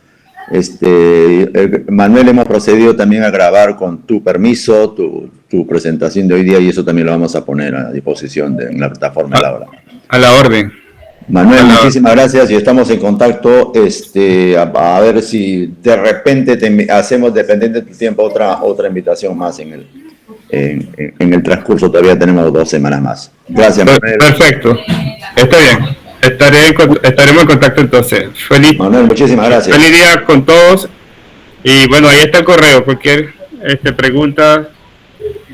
Manuel, hemos procedido también a grabar con tu permiso, tu presentación de hoy día, y eso también lo vamos a poner a disposición en la plataforma de la hora. A la orden. Manuel, muchísimas gracias y estamos en contacto. A ver si de repente hacemos, dependiente de tu tiempo, otra invitación más en el transcurso. Todavía tenemos 2 semanas más. Gracias, Manuel. Perfecto. Está bien. Estaremos en contacto entonces. Feliz, Manuel, muchísimas gracias. Feliz día con todos. Y bueno, ahí está el correo. Cualquier pregunta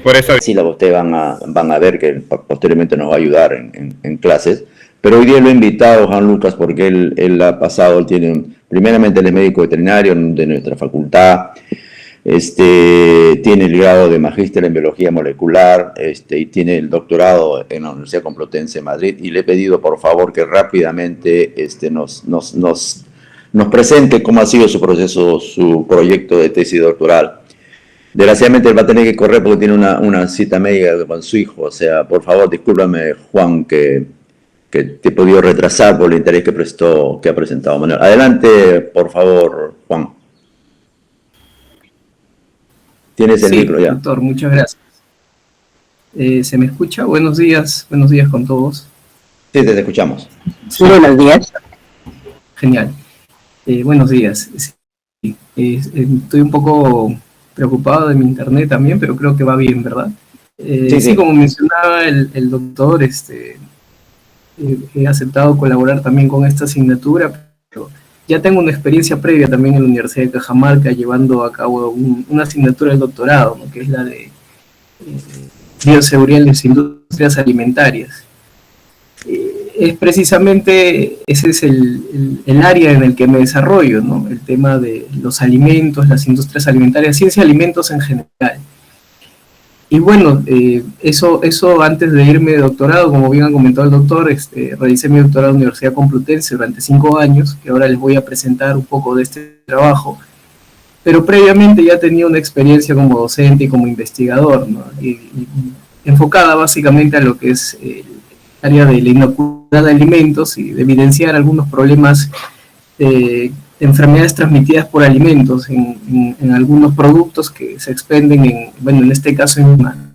por esa. Sí, ustedes van a ver que posteriormente nos va a ayudar en clases. Pero hoy día lo he invitado, Juan Lucas, porque él ha pasado, primeramente él es médico veterinario de nuestra facultad, tiene el grado de magíster en biología molecular, y tiene el doctorado en la Universidad Complutense de Madrid, y le he pedido por favor que rápidamente nos presente cómo ha sido su proceso, su proyecto de tesis doctoral. Desgraciadamente él va a tener que correr porque tiene una cita médica con su hijo, o sea, por favor, discúlpame, Juan, que te he podido retrasar por el interés que ha presentado Manuel. Adelante, por favor, Juan. Tienes el micro ya. Doctor, muchas gracias. ¿Se me escucha? Buenos días con todos. Sí, te escuchamos. Sí, buenos días. Genial. Buenos días. Sí, estoy un poco preocupado de mi internet también, pero creo que va bien, ¿verdad? Sí, como mencionaba el doctor, he aceptado colaborar también con esta asignatura, pero ya tengo una experiencia previa también en la Universidad de Cajamarca llevando a cabo una asignatura del doctorado, ¿no? Que es la de bioseguridad en las industrias alimentarias. Es precisamente, ese es el área en el que me desarrollo, ¿no? El tema de los alimentos, las industrias alimentarias, ciencia de alimentos en general. Y bueno, eso antes de irme de doctorado, como bien ha comentado el doctor, realicé mi doctorado en la Universidad Complutense durante 5 años, que ahora les voy a presentar un poco de este trabajo, pero previamente ya tenía una experiencia como docente y como investigador, ¿no? y enfocada básicamente a lo que es el área de la inocuidad de alimentos y de evidenciar algunos problemas de enfermedades transmitidas por alimentos en algunos productos que se expenden en este caso en humanos.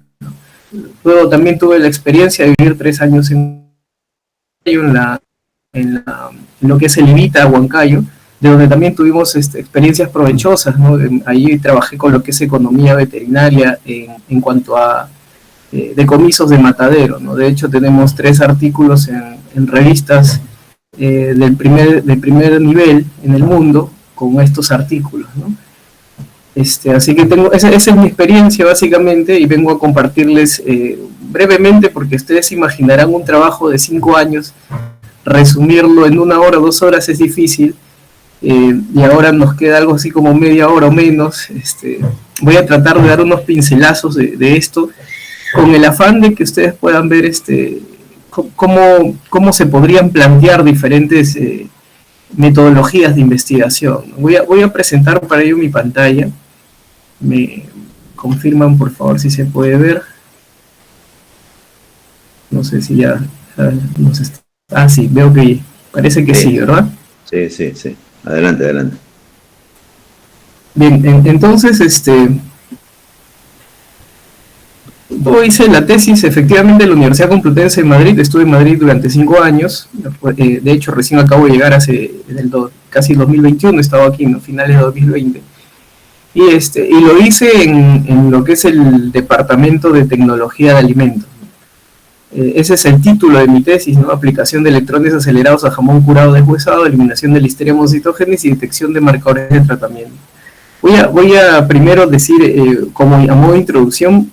Luego también tuve la experiencia de vivir 3 años en lo que es el IVITA, Huancayo, de donde también tuvimos experiencias provechosas, ¿no? Ahí trabajé con lo que es economía veterinaria en cuanto a decomisos de matadero, ¿no? De hecho tenemos 3 artículos en revistas del primer nivel en el mundo con estos artículos, ¿no? Así que esa es mi experiencia básicamente, y vengo a compartirles brevemente, porque ustedes imaginarán un trabajo de 5 años, resumirlo en 1 hora, 2 horas es difícil, y ahora nos queda algo así como media hora o menos. Voy a tratar de dar unos pincelazos de esto, con el afán de que ustedes puedan ver cómo se podrían plantear diferentes metodologías de investigación. Voy a presentar para ello mi pantalla. Me confirman por favor si se puede ver. No sé si ya nos está... Ah, sí, veo que parece que sí, ¿verdad? Sí. Adelante. Bien, entonces, yo hice la tesis efectivamente en la Universidad Complutense de Madrid. Estuve en Madrid durante 5 años. De hecho, recién acabo de llegar casi 2021, he estado aquí en finales de 2020. Y lo hice en lo que es el Departamento de Tecnología de Alimentos. Ese es el título de mi tesis, ¿no? Aplicación de electrones acelerados a jamón curado deshuesado, eliminación de Listeria monocytogenes y detección de marcadores de tratamiento. Voy a primero decir, como a modo de introducción,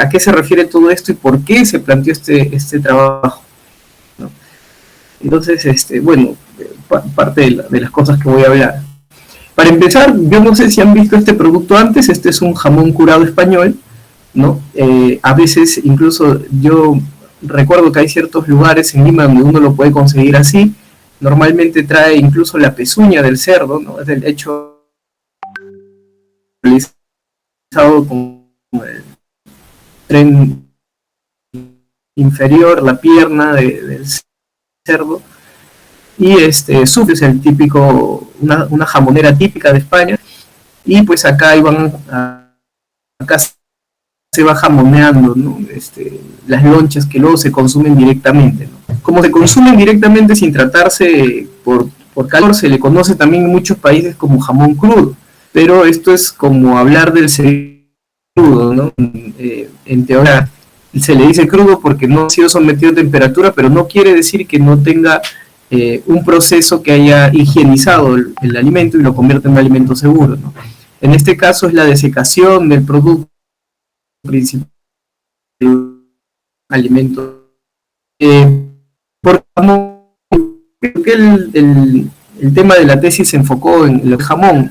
a qué se refiere todo esto y por qué se planteó este trabajo, ¿no? Entonces, bueno, parte de las cosas que voy a hablar. Para empezar, yo no sé si han visto este producto antes. Este es un jamón curado español, ¿no? A veces, incluso, yo recuerdo que hay ciertos lugares en Lima donde uno lo puede conseguir así. Normalmente trae incluso la pezuña del cerdo, ¿no? Es del hecho realizado con el tren inferior, la pierna del cerdo. Y Suf es el típico, una jamonera típica de España, y pues acá se va jamoneando, ¿no? Las lonchas que luego se consumen directamente, ¿no? Como se consumen directamente sin tratarse por calor, se le conoce también en muchos países como jamón crudo, pero esto es como hablar del cerebro crudo, ¿no? En teoría se le dice crudo porque no ha sido sometido a temperatura, pero no quiere decir que no tenga un proceso que haya higienizado el alimento y lo convierte en un alimento seguro, ¿no? En este caso es la desecación del producto principal del alimento. Porque el tema de la tesis se enfocó en el jamón,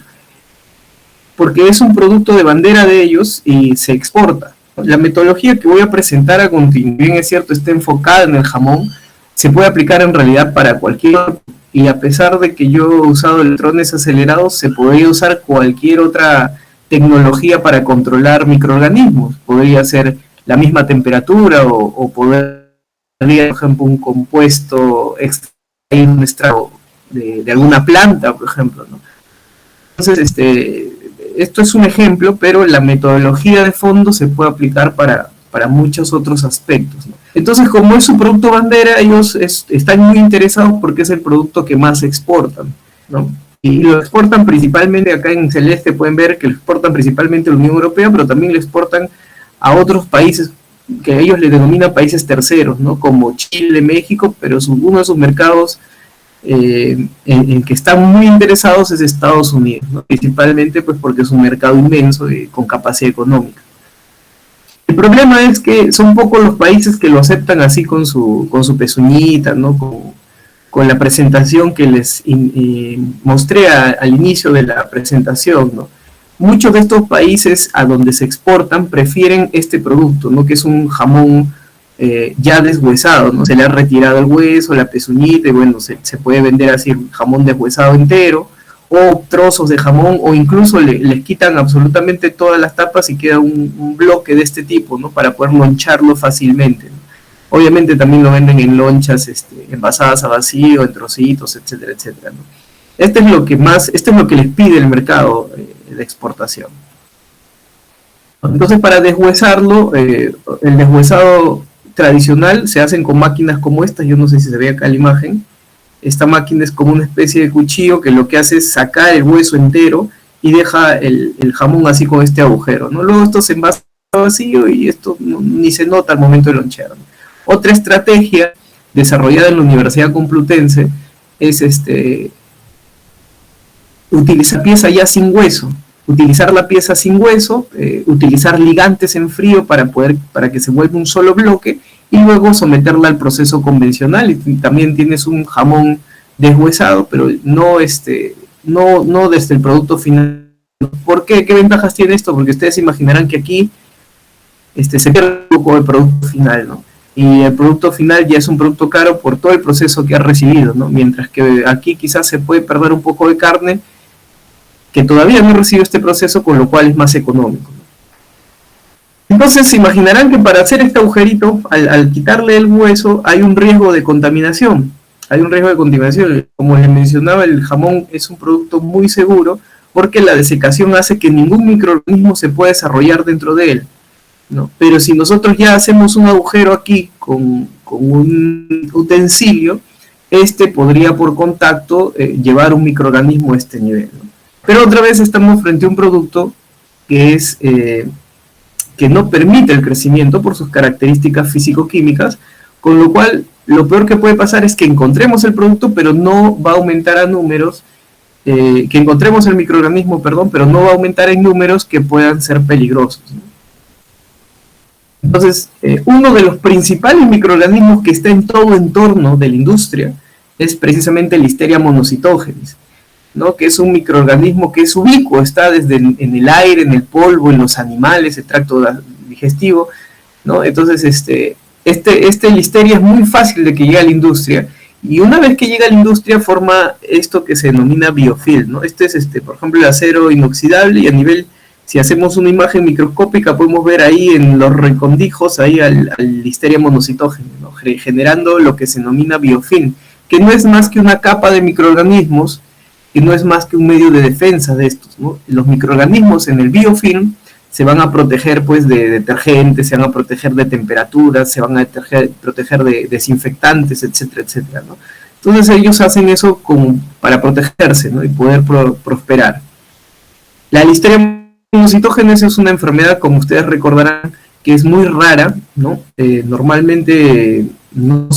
porque es un producto de bandera de ellos y se exporta. La metodología que voy a presentar a continuación, bien es cierto, está enfocada en el jamón, se puede aplicar en realidad para cualquier, y a pesar de que yo he usado electrones acelerados, se podría usar cualquier otra tecnología para controlar microorganismos. Podría ser la misma temperatura o podría, por ejemplo, un compuesto extraído, un extracto de alguna planta, por ejemplo, ¿no? Entonces, esto es un ejemplo, pero la metodología de fondo se puede aplicar para muchos otros aspectos, ¿no? Entonces, como es su producto bandera, ellos están muy interesados porque es el producto que más exportan, ¿no? Y lo exportan principalmente, acá en celeste pueden ver que lo exportan principalmente a la Unión Europea, pero también lo exportan a otros países que ellos le denominan países terceros, ¿no? Como Chile, México, pero uno de sus mercados en que están muy interesados es Estados Unidos, ¿no? Principalmente pues porque es un mercado inmenso y con capacidad económica. El problema es que son pocos los países que lo aceptan así con su pezuñita, ¿no? Con la presentación que les mostré al inicio de la presentación, ¿no? Muchos de estos países a donde se exportan prefieren este producto, ¿no? Que es un jamón ya deshuesado, ¿no? Se le ha retirado el hueso, la pezuñita, y bueno, se puede vender así jamón deshuesado entero, o trozos de jamón, o incluso les quitan absolutamente todas las tapas y queda un bloque de este tipo, ¿no? Para poder loncharlo fácilmente, ¿no? Obviamente también lo venden en lonchas envasadas a vacío, en trocitos, etcétera, etcétera, ¿no? Esto es lo que les pide el mercado de exportación. Entonces, para deshuesarlo, el deshuesado tradicional se hacen con máquinas como esta. Yo no sé si se ve acá la imagen. Esta máquina es como una especie de cuchillo que lo que hace es sacar el hueso entero y deja el jamón así con este agujero, ¿no? Luego esto se envasa vacío y esto ni se nota al momento de lonchear, ¿no? Otra estrategia desarrollada en la Universidad Complutense es utilizar pieza ya sin hueso, utilizar la pieza sin hueso, utilizar ligantes en frío para que se vuelva un solo bloque y luego someterla al proceso convencional. Y también tienes un jamón deshuesado, pero no desde el producto final. ¿Por qué? ¿Qué ventajas tiene esto? Porque ustedes imaginarán que aquí se pierde un poco el producto final, ¿no? Y el producto final ya es un producto caro por todo el proceso que ha recibido, ¿no? Mientras que aquí quizás se puede perder un poco de carne que todavía no recibe este proceso, con lo cual es más económico, ¿no? Entonces se imaginarán que para hacer este agujerito, al quitarle el hueso, hay un riesgo de contaminación. Hay un riesgo de contaminación. Como les mencionaba, el jamón es un producto muy seguro porque la desecación hace que ningún microorganismo se pueda desarrollar dentro de él, ¿no? Pero si nosotros ya hacemos un agujero aquí con un utensilio, podría por contacto llevar un microorganismo a este nivel, ¿no? Pero otra vez estamos frente a un producto que no permite el crecimiento por sus características físico-químicas, con lo cual lo peor que puede pasar es que encontremos el producto, pero no va a aumentar a números, que encontremos el microorganismo, perdón, pero no va a aumentar en números que puedan ser peligrosos, ¿no? Entonces, uno de los principales microorganismos que está en todo entorno de la industria es precisamente Listeria monocytogenes, ¿no? Que es un microorganismo que es ubicuo, está desde en el aire, en el polvo, en los animales, el tracto digestivo, ¿no? Entonces, Listeria es muy fácil de que llegue a la industria, y una vez que llega a la industria forma esto que se denomina biofilm, ¿no? Por ejemplo, el acero inoxidable, y a nivel, si hacemos una imagen microscópica, podemos ver ahí en los recondijos ahí al Listeria monocytogenes, ¿no? Generando lo que se denomina biofilm, que no es más que una capa de microorganismos, que no es más que un medio de defensa de estos, ¿no? Los microorganismos en el biofilm se van a proteger pues de detergentes, se van a proteger de temperaturas, se van a proteger de desinfectantes, etcétera, etcétera, ¿no? Entonces ellos hacen eso para protegerse, ¿no? Y poder prosperar. La Listeria monocytogenes es una enfermedad, como ustedes recordarán, que es muy rara, ¿no? Normalmente no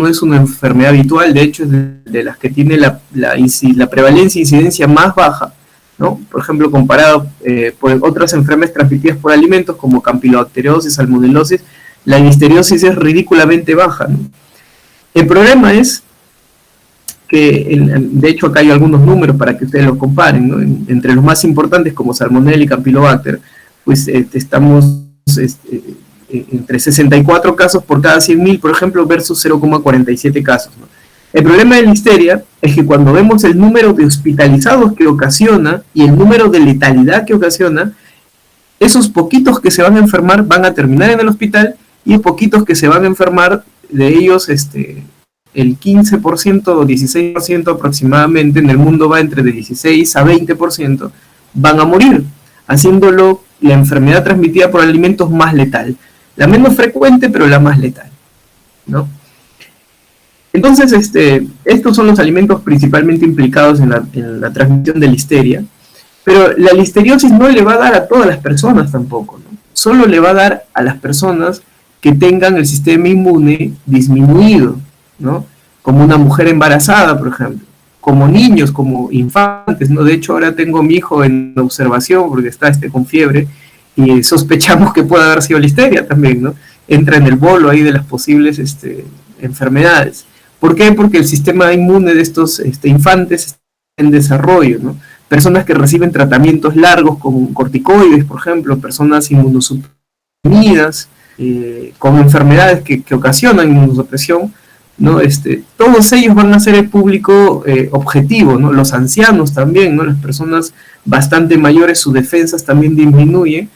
es una enfermedad habitual, de hecho es de las que tiene la prevalencia e incidencia más baja, ¿no? Por ejemplo, comparado por otras enfermedades transmitidas por alimentos como campilobacteriosis, salmonelosis, la listeriosis es ridículamente baja, ¿no? El problema es que, de hecho acá hay algunos números para que ustedes los comparen, ¿no? Entre los más importantes como Salmonella y Campylobacter, pues estamos entre 64 casos por cada 100.000, por ejemplo, versus 0,47 casos, ¿no? El problema de la listeria es que cuando vemos el número de hospitalizados que ocasiona y el número de letalidad que ocasiona, esos poquitos que se van a enfermar van a terminar en el hospital, y poquitos que se van a enfermar, de ellos el 15% o 16% aproximadamente en el mundo va entre de 16 a 20%, van a morir, haciéndolo la enfermedad transmitida por alimentos más letal. La menos frecuente, pero la más letal, ¿no? Entonces, estos son los alimentos principalmente implicados en la transmisión de listeria, pero la listeriosis no le va a dar a todas las personas tampoco, ¿no? Solo le va a dar a las personas que tengan el sistema inmune disminuido, ¿no? Como una mujer embarazada, por ejemplo, como niños, como infantes, ¿no? De hecho, ahora tengo a mi hijo en observación porque está con fiebre, y sospechamos que puede haber sido listeria también, ¿no? Entra en el bolo ahí de las posibles enfermedades. ¿Por qué? Porque el sistema inmune de estos infantes está en desarrollo, ¿no? Personas que reciben tratamientos largos con corticoides, por ejemplo, personas inmunosuprimidas, con enfermedades que ocasionan inmunosupresión, ¿no? Todos ellos van a ser el público objetivo, ¿no? Los ancianos también, ¿no? Las personas bastante mayores, sus defensas también disminuyen,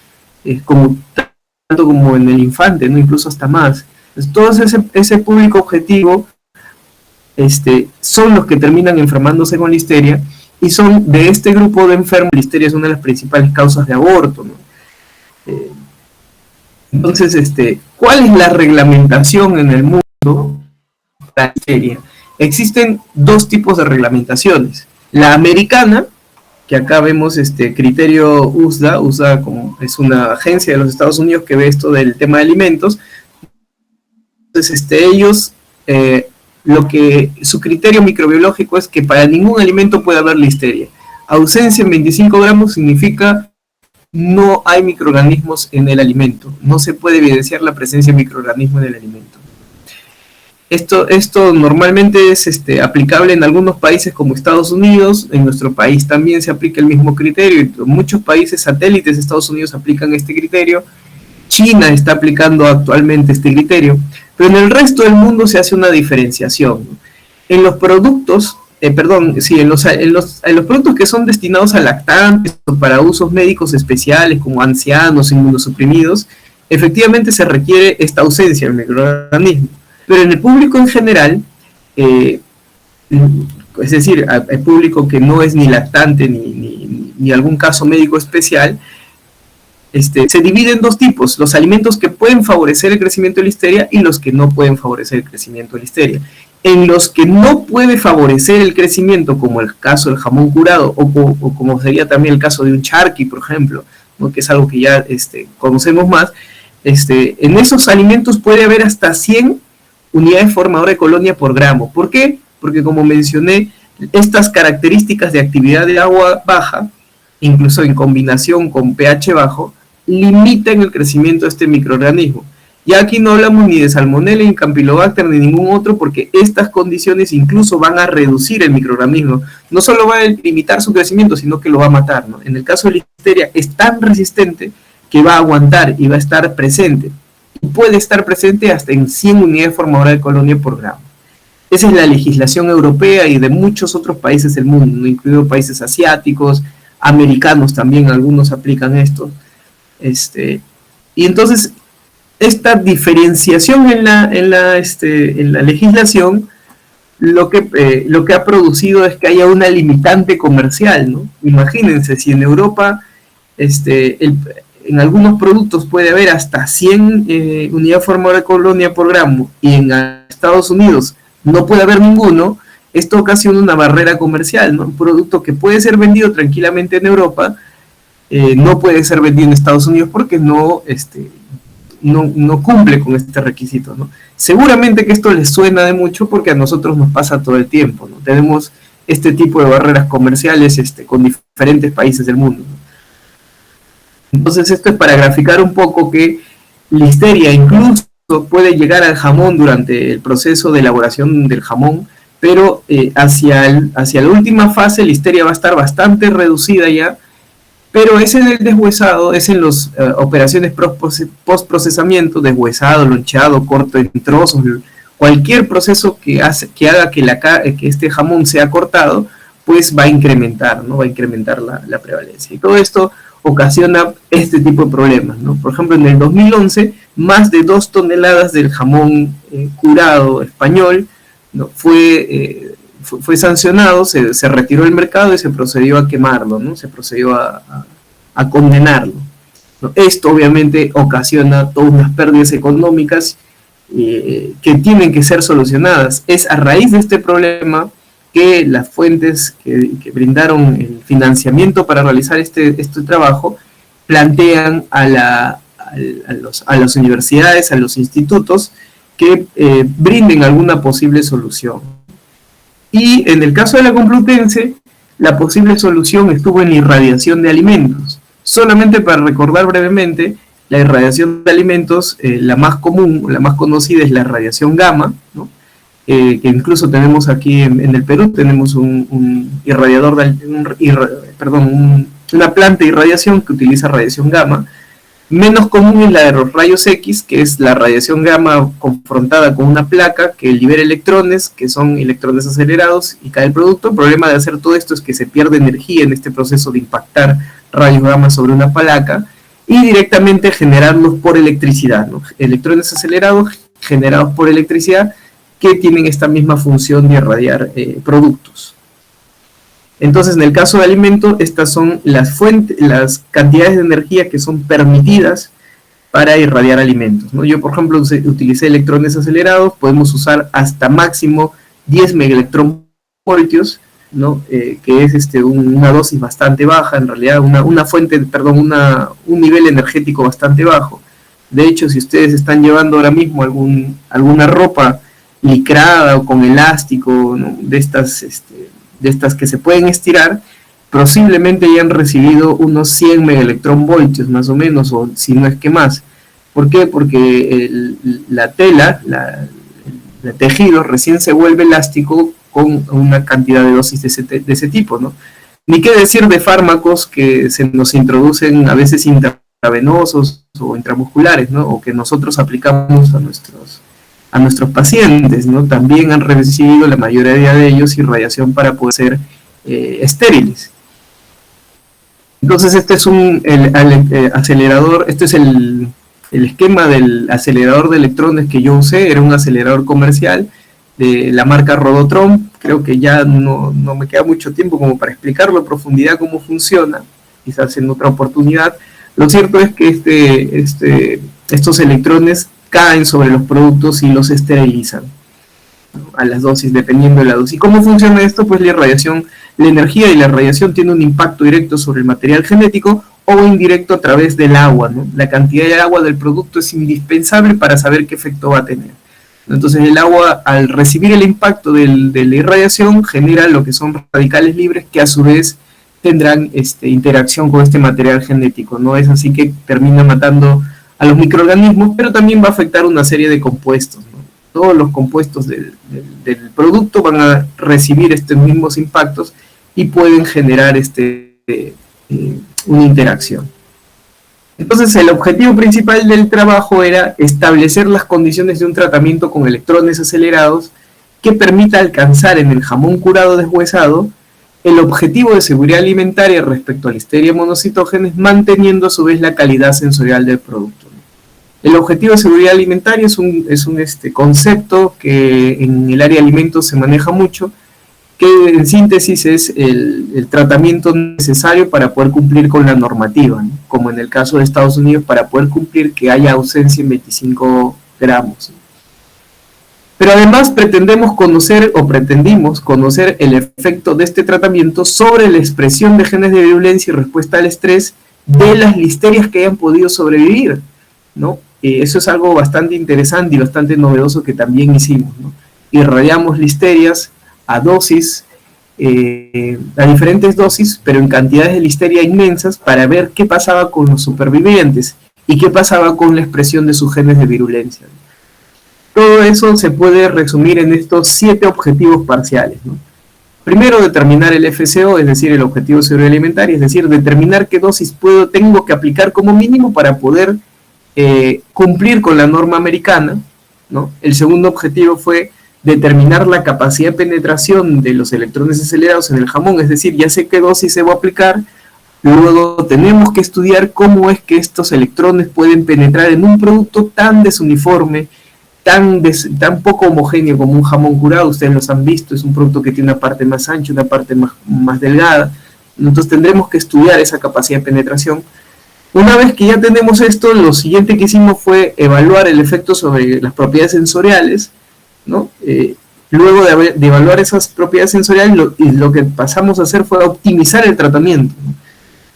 tanto como en el infante, ¿no? Incluso hasta más. Entonces, todo ese público objetivo son los que terminan enfermándose con listeria, y son de este grupo de enfermos. La listeria es una de las principales causas de aborto, ¿no? Entonces, ¿cuál es la reglamentación en el mundo para la listeria? Existen dos tipos de reglamentaciones. La americana, que acá vemos criterio USDA es una agencia de los Estados Unidos que ve esto del tema de alimentos. Entonces, ellos su criterio microbiológico es que para ningún alimento puede haber listeria. Ausencia en 25 gramos significa no hay microorganismos en el alimento, no se puede evidenciar la presencia de microorganismos en el alimento. Esto normalmente es aplicable en algunos países como Estados Unidos. En nuestro país también se aplica el mismo criterio, y muchos países satélites de Estados Unidos aplican este criterio. China está aplicando actualmente este criterio, pero en el resto del mundo se hace una diferenciación. En los productos, en los productos que son destinados a lactantes o para usos médicos especiales como ancianos, inmunosuprimidos, efectivamente se requiere esta ausencia del microorganismo. Pero en el público en general, es decir, el público que no es ni lactante ni algún caso médico especial, se divide en dos tipos: los alimentos que pueden favorecer el crecimiento de listeria y los que no pueden favorecer el crecimiento de listeria. En los que no puede favorecer el crecimiento, como el caso del jamón curado, o como sería también el caso de un charqui, por ejemplo, ¿no?, que es algo que ya conocemos más, en esos alimentos puede haber hasta 100 unidades formadoras de colonia por gramo. ¿Por qué? Porque, como mencioné, estas características de actividad de agua baja, incluso en combinación con pH bajo, limitan el crecimiento de este microorganismo. Ya aquí no hablamos ni de Salmonella, ni Campylobacter, ni ningún otro, porque estas condiciones incluso van a reducir el microorganismo. No solo va a limitar su crecimiento, sino que lo va a matar, ¿no? En el caso de la listeria es tan resistente que va a aguantar y va a estar presente. Puede estar presente hasta en 100 unidades formadoras de colonia por gramo. Esa es la legislación europea y de muchos otros países del mundo, ¿no?, incluidos países asiáticos, americanos también, algunos aplican esto. Y entonces, esta diferenciación en la legislación, lo que ha producido es que haya una limitante comercial, ¿no? Imagínense, si en Europa en algunos productos puede haber hasta 100 unidades formadoras de colonia por gramo, y en Estados Unidos no puede haber ninguno, esto ocasiona una barrera comercial, ¿no? Un producto que puede ser vendido tranquilamente en Europa, no puede ser vendido en Estados Unidos porque no cumple con este requisito, ¿no? Seguramente que esto les suena de mucho porque a nosotros nos pasa todo el tiempo, ¿no? Tenemos este tipo de barreras comerciales con diferentes países del mundo, ¿no? Entonces, esto es para graficar un poco que listeria incluso puede llegar al jamón durante el proceso de elaboración del jamón, pero hacia la última fase listeria va a estar bastante reducida ya, pero es en el deshuesado, es en las operaciones post-procesamiento, deshuesado, loncheado, corto en trozos, cualquier proceso que haga que este jamón sea cortado, pues va a incrementar, ¿no? Va a incrementar la prevalencia. Y todo esto ocasiona este tipo de problemas, ¿no? Por ejemplo, en el 2011, más de 2 toneladas del jamón curado español, ¿no?, fue sancionado, se retiró del mercado y se procedió a quemarlo, ¿no? Se procedió a condenarlo, ¿no? Esto obviamente ocasiona todas unas pérdidas económicas que tienen que ser solucionadas. Es a raíz de este problema que las fuentes que brindaron el financiamiento para realizar este trabajo plantean a las universidades, a los institutos, que brinden alguna posible solución. Y en el caso de la Complutense, la posible solución estuvo en la irradiación de alimentos. Solamente para recordar brevemente, la irradiación de alimentos, la más común, la más conocida es la radiación gamma, ¿no? Que incluso tenemos aquí en el Perú, tenemos un irradiador, una planta de irradiación que utiliza radiación gamma. Menos común es la de los rayos X, que es la radiación gamma confrontada con una placa que libera electrones, que son electrones acelerados, y cae el producto. El problema de hacer todo esto es que se pierde energía en este proceso de impactar rayos gamma sobre una placa y directamente generarlos por electricidad, ¿no? Electrones acelerados generados por electricidad que tienen esta misma función de irradiar productos. Entonces, en el caso de alimentos, estas son las las cantidades de energía que son permitidas para irradiar alimentos, ¿no? Yo, por ejemplo, utilicé electrones acelerados, podemos usar hasta máximo 10 megaelectronvoltios, ¿no? Que es una dosis bastante baja, en realidad un nivel energético bastante bajo. De hecho, si ustedes están llevando ahora mismo alguna ropa licrada o con elástico, ¿no? de estas que se pueden estirar, posiblemente hayan recibido unos 100 megaelectronvoltios más o menos, o si no es que más. ¿Por qué? Porque la tela, el tejido recién se vuelve elástico con una cantidad de dosis de ese tipo, ¿no? Ni qué decir de fármacos que se nos introducen a veces intravenosos o intramusculares, ¿no? O que nosotros aplicamos a nuestros pacientes, ¿no? También han recibido la mayoría de ellos irradiación para poder ser estériles. Entonces este es el acelerador, este es el esquema del acelerador de electrones que yo usé. Era un acelerador comercial de la marca Rodotron. Creo que ya no me queda mucho tiempo como para explicarlo a profundidad cómo funciona, quizás en otra oportunidad. Lo cierto es que estos electrones caen sobre los productos y los esterilizan, ¿no? A las dosis, dependiendo de la dosis. ¿Y cómo funciona esto? Pues la energía y la radiación tiene un impacto directo sobre el material genético o indirecto a través del agua, ¿no? La cantidad de agua del producto es indispensable para saber qué efecto va a tener. Entonces el agua, al recibir el impacto de la irradiación, genera lo que son radicales libres que a su vez tendrán interacción con este material genético, ¿no? Es así que termina matando a los microorganismos, pero también va a afectar una serie de compuestos, ¿no? Todos los compuestos del producto van a recibir estos mismos impactos y pueden generar una interacción. Entonces el objetivo principal del trabajo era establecer las condiciones de un tratamiento con electrones acelerados que permita alcanzar en el jamón curado deshuesado el objetivo de seguridad alimentaria respecto a Listeria monocytogenes, manteniendo a su vez la calidad sensorial del producto. El objetivo de seguridad alimentaria es un concepto que en el área de alimentos se maneja mucho, que en síntesis es el tratamiento necesario para poder cumplir con la normativa, ¿no? Como en el caso de Estados Unidos, para poder cumplir que haya ausencia en 25 gramos. Pero además pretendimos conocer el efecto de este tratamiento sobre la expresión de genes de virulencia y respuesta al estrés de las listerias que hayan podido sobrevivir, ¿no? Eso es algo bastante interesante y bastante novedoso que también hicimos, ¿no? Irradiamos listerias a dosis, a diferentes dosis, pero en cantidades de listeria inmensas, para ver qué pasaba con los supervivientes y qué pasaba con la expresión de sus genes de virulencia. Todo eso se puede resumir en estos 7 objetivos parciales, ¿no? Primero, determinar el FCO, es decir, el objetivo de seguridad alimentaria, es decir, determinar qué dosis tengo que aplicar como mínimo para poder cumplir con la norma americana, ¿no? El segundo objetivo fue determinar la capacidad de penetración de los electrones acelerados en el jamón, es decir, ya sé qué dosis debo aplicar. Luego tenemos que estudiar cómo es que estos electrones pueden penetrar en un producto tan desuniforme, tan poco homogéneo como un jamón curado. Ustedes los han visto, es un producto que tiene una parte más ancha, una parte más delgada. Entonces tendremos que estudiar esa capacidad de penetración. Una vez que ya tenemos esto, lo siguiente que hicimos fue evaluar el efecto sobre las propiedades sensoriales, ¿no? Luego de evaluar esas propiedades sensoriales, lo que pasamos a hacer fue optimizar el tratamiento, ¿no?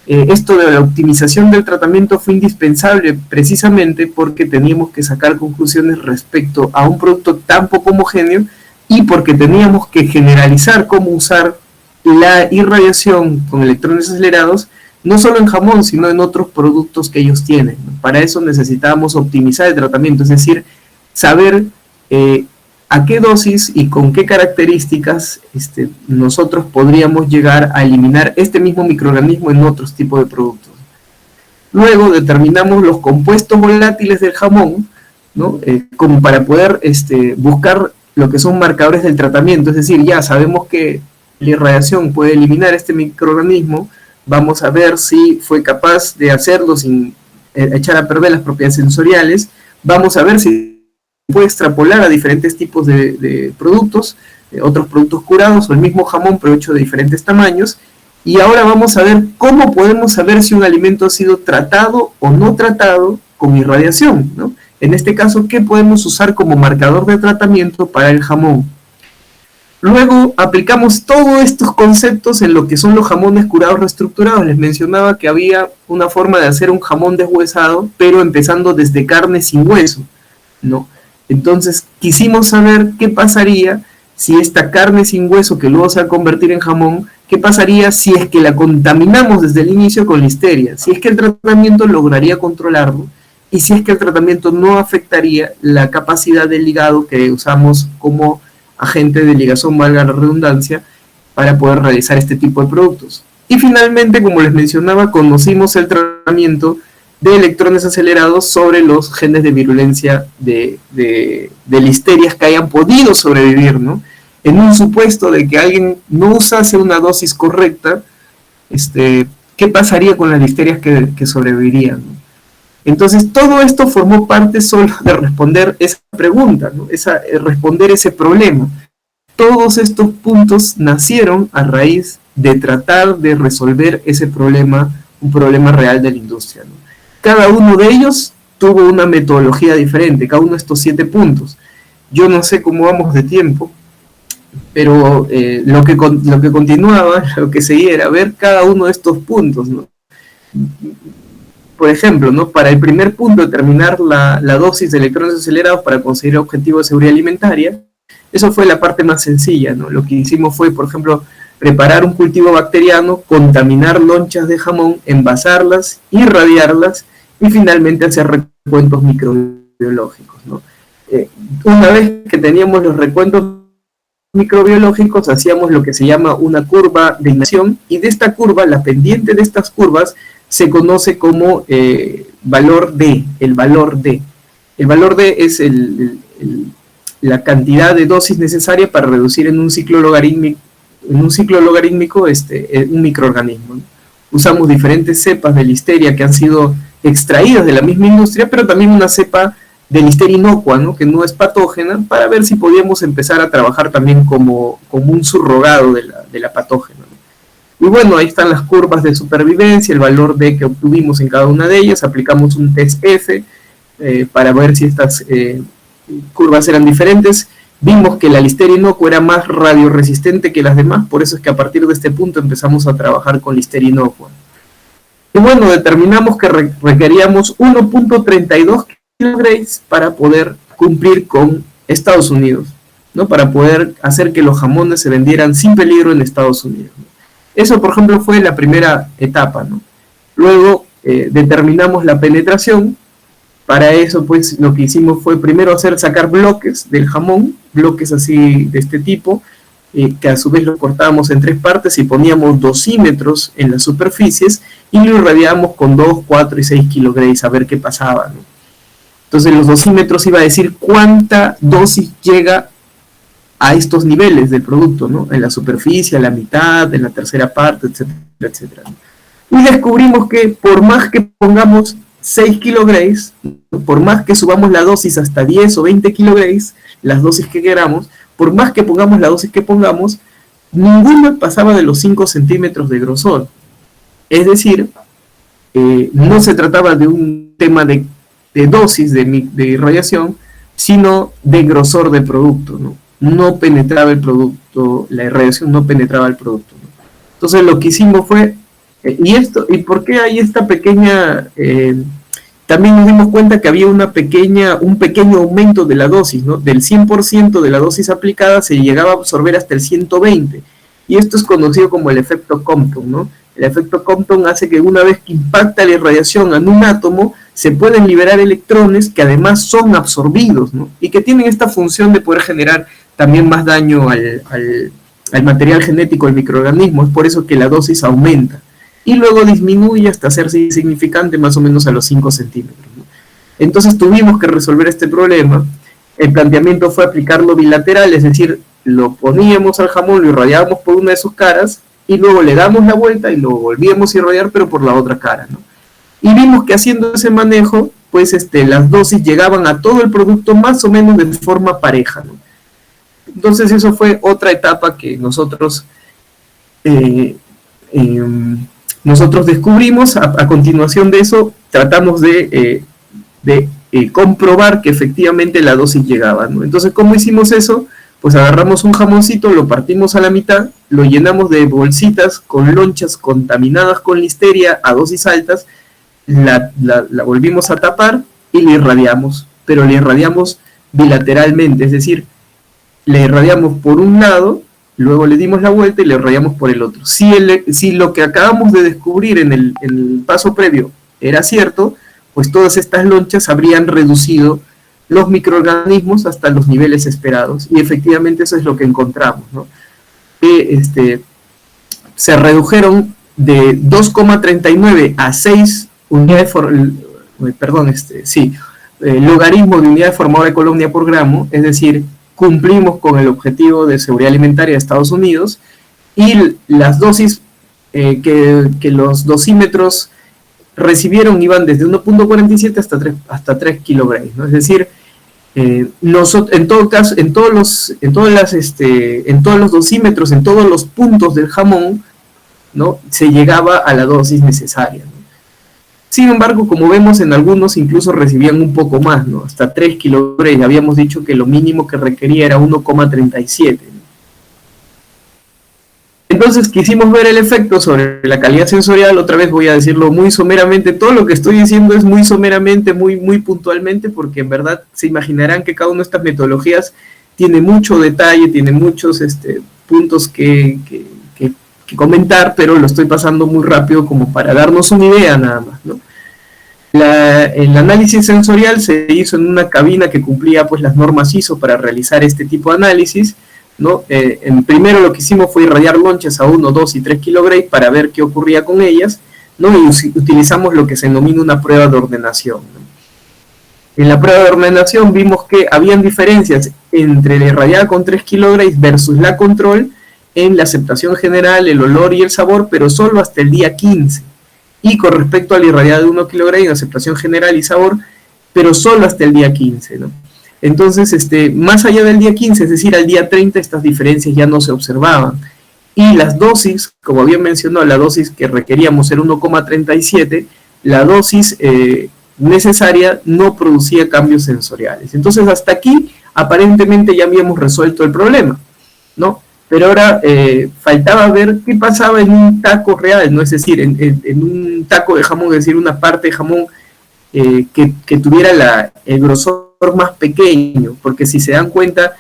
Esto de la optimización del tratamiento fue indispensable precisamente porque teníamos que sacar conclusiones respecto a un producto tan poco homogéneo y porque teníamos que generalizar cómo usar la irradiación con electrones acelerados, no solo en jamón, sino en otros productos que ellos tienen, ¿no? Para eso necesitábamos optimizar el tratamiento, es decir, saber a qué dosis y con qué características nosotros podríamos llegar a eliminar este mismo microorganismo en otros tipos de productos. Luego determinamos los compuestos volátiles del jamón, ¿no? Como para poder buscar lo que son marcadores del tratamiento, es decir, ya sabemos que la irradiación puede eliminar este microorganismo, vamos a ver si fue capaz de hacerlo sin echar a perder las propiedades sensoriales, vamos a ver si puede extrapolar a diferentes tipos de productos, otros productos curados o el mismo jamón pero hecho de diferentes tamaños. Y ahora vamos a ver cómo podemos saber si un alimento ha sido tratado o no tratado con irradiación, ¿no? En este caso, ¿qué podemos usar como marcador de tratamiento para el jamón? Luego aplicamos todos estos conceptos en lo que son los jamones curados reestructurados. Les mencionaba que había una forma de hacer un jamón deshuesado, pero empezando desde carne sin hueso, ¿no? Entonces quisimos saber qué pasaría si esta carne sin hueso que luego se va a convertir en jamón, qué pasaría si es que la contaminamos desde el inicio con listeria, si es que el tratamiento lograría controlarlo y si es que el tratamiento no afectaría la capacidad del hígado que usamos como agente de ligazón, valga la redundancia, para poder realizar este tipo de productos. Y finalmente, como les mencionaba, conocimos el tratamiento de electrones acelerados sobre los genes de virulencia de listerias que hayan podido sobrevivir, ¿no? En un supuesto de que alguien no usase una dosis correcta, ¿qué pasaría con las listerias que sobrevivirían, ¿no? Entonces, todo esto formó parte solo de responder esa pregunta, ¿no? Responder ese problema. Todos estos puntos nacieron a raíz de tratar de resolver ese problema, un problema real de la industria, ¿no? Cada uno de ellos tuvo una metodología diferente, cada uno de estos 7 puntos. Yo no sé cómo vamos de tiempo, pero lo que continuaba, lo que seguía era ver cada uno de estos puntos, ¿no? Por ejemplo, ¿no? Para el primer punto, determinar la dosis de electrones acelerados para conseguir objetivos de seguridad alimentaria, eso fue la parte más sencilla, ¿no? Lo que hicimos fue, por ejemplo, preparar un cultivo bacteriano, contaminar lonchas de jamón, envasarlas, irradiarlas y finalmente hacer recuentos microbiológicos, ¿no? Una vez que teníamos los recuentos microbiológicos, hacíamos lo que se llama una curva de ignición, y de esta curva, la pendiente de estas curvas, se conoce como valor D, el valor D. El valor D es la cantidad de dosis necesaria para reducir en un ciclo logarítmico, un microorganismo, ¿no? Usamos diferentes cepas de listeria que han sido extraídas de la misma industria, pero también una cepa de listeria inocua, ¿no? Que no es patógena, para ver si podíamos empezar a trabajar también como un surrogado de la patógena, ¿no? Y bueno, ahí están las curvas de supervivencia, el valor D que obtuvimos en cada una de ellas. Aplicamos un test F para ver si estas curvas eran diferentes. Vimos que la listeria inocua era más radioresistente que las demás, por eso es que a partir de este punto empezamos a trabajar con listeria inocua. Y bueno, determinamos que requeríamos 1.32 kilogramos para poder cumplir con Estados Unidos, ¿no? Para poder hacer que los jamones se vendieran sin peligro en Estados Unidos, ¿no? Eso, por ejemplo, fue la primera etapa, ¿no? Luego determinamos la penetración. Para eso, pues, lo que hicimos fue primero sacar bloques del jamón, bloques así de este tipo, que a su vez los cortábamos en 3 partes y poníamos dosímetros en las superficies y lo irradiábamos con 2, 4 y 6 kilogramos a ver qué pasaba, ¿no? Entonces los dosímetros iba a decir cuánta dosis llega a estos niveles del producto, ¿no? En la superficie, a la mitad, en la tercera parte, etcétera, etcétera, ¿no? Y descubrimos que por más que pongamos 6 kilogramos, por más que subamos la dosis hasta 10 o 20 kilogramos, las dosis que queramos, por más que pongamos la dosis que pongamos, ninguna pasaba de los 5 centímetros de grosor. Es decir, no se trataba de un tema de dosis de irradiación, sino de grosor de producto, ¿no? No penetraba el producto, la irradiación no penetraba el producto, ¿no? Entonces lo que hicimos fue, ¿y por qué hay esta pequeña? También nos dimos cuenta que había un pequeño aumento de la dosis, ¿no? Del 100% de la dosis aplicada se llegaba a absorber hasta el 120%, y esto es conocido como el efecto Compton, ¿no? El efecto Compton hace que una vez que impacta la irradiación en un átomo, se pueden liberar electrones que además son absorbidos, ¿no? Y que tienen esta función de poder generar también más daño al material genético del microorganismo. Es por eso que la dosis aumenta y luego disminuye hasta hacerse insignificante más o menos a los 5 centímetros, ¿no? Entonces tuvimos que resolver este problema. El planteamiento fue aplicarlo bilateral, es decir, lo poníamos al jamón, lo irradiábamos por una de sus caras y luego le damos la vuelta y lo volvíamos a irradiar pero por la otra cara, ¿no? Y vimos que haciendo ese manejo, pues las dosis llegaban a todo el producto más o menos de forma pareja, ¿no? Entonces eso fue otra etapa que nosotros descubrimos. A continuación de eso tratamos de comprobar que efectivamente la dosis llegaba, ¿no? Entonces, ¿cómo hicimos eso? Pues agarramos un jamoncito, lo partimos a la mitad, lo llenamos de bolsitas con lonchas contaminadas con listeria a dosis altas, la volvimos a tapar y le irradiamos, pero le irradiamos bilateralmente, es decir, le irradiamos por un lado, luego le dimos la vuelta y le irradiamos por el otro. Si lo que acabamos de descubrir en el paso previo era cierto, pues todas estas lonchas habrían reducido los microorganismos hasta los niveles esperados, y efectivamente eso es lo que encontramos, ¿no? Se redujeron de 2,39 a 6 unidades logaritmo de unidad formadora de colonia por gramo, es decir, cumplimos con el objetivo de seguridad alimentaria de Estados Unidos, y las dosis que los dosímetros recibieron iban desde 1.47 hasta 3 kilogramos, ¿no? Es decir, en todo caso, en todos los dosímetros, en todos los puntos del jamón, ¿no?, se llegaba a la dosis necesaria, ¿no? Sin embargo, como vemos, en algunos incluso recibían un poco más, ¿no?, hasta 3 kilogramos. Habíamos dicho que lo mínimo que requería era 1,37, ¿no? Entonces quisimos ver el efecto sobre la calidad sensorial. Otra vez voy a decirlo muy someramente, todo lo que estoy diciendo es muy someramente, muy puntualmente, porque en verdad se imaginarán que cada una de estas metodologías tiene mucho detalle, tiene muchos puntos que comentar, pero lo estoy pasando muy rápido como para darnos una idea nada más, ¿no? El análisis sensorial se hizo en una cabina que cumplía pues las normas ISO para realizar este tipo de análisis, ¿no? Primero lo que hicimos fue irradiar lonchas a 1, 2 y 3 kilogramos para ver qué ocurría con ellas, ¿no? Y utilizamos lo que se denomina una prueba de ordenación, ¿no? En la prueba de ordenación vimos que habían diferencias entre la irradiada con 3 kilogramos versus la control en la aceptación general, el olor y el sabor, pero solo hasta el día 15. Y con respecto a la irradiada de 1 kilogramo en aceptación general y sabor, pero solo hasta el día 15, ¿no? Entonces, más allá del día 15, es decir, al día 30, estas diferencias ya no se observaban. Y las dosis, como bien mencionó, la dosis que requeríamos era 1,37, la dosis necesaria no producía cambios sensoriales. Entonces, hasta aquí, aparentemente ya habíamos resuelto el problema, ¿no? Pero ahora faltaba ver qué pasaba en un taco real, ¿no? Es decir, en un taco de jamón, es decir, una parte de jamón que tuviera el grosor más pequeño, porque si se dan cuenta,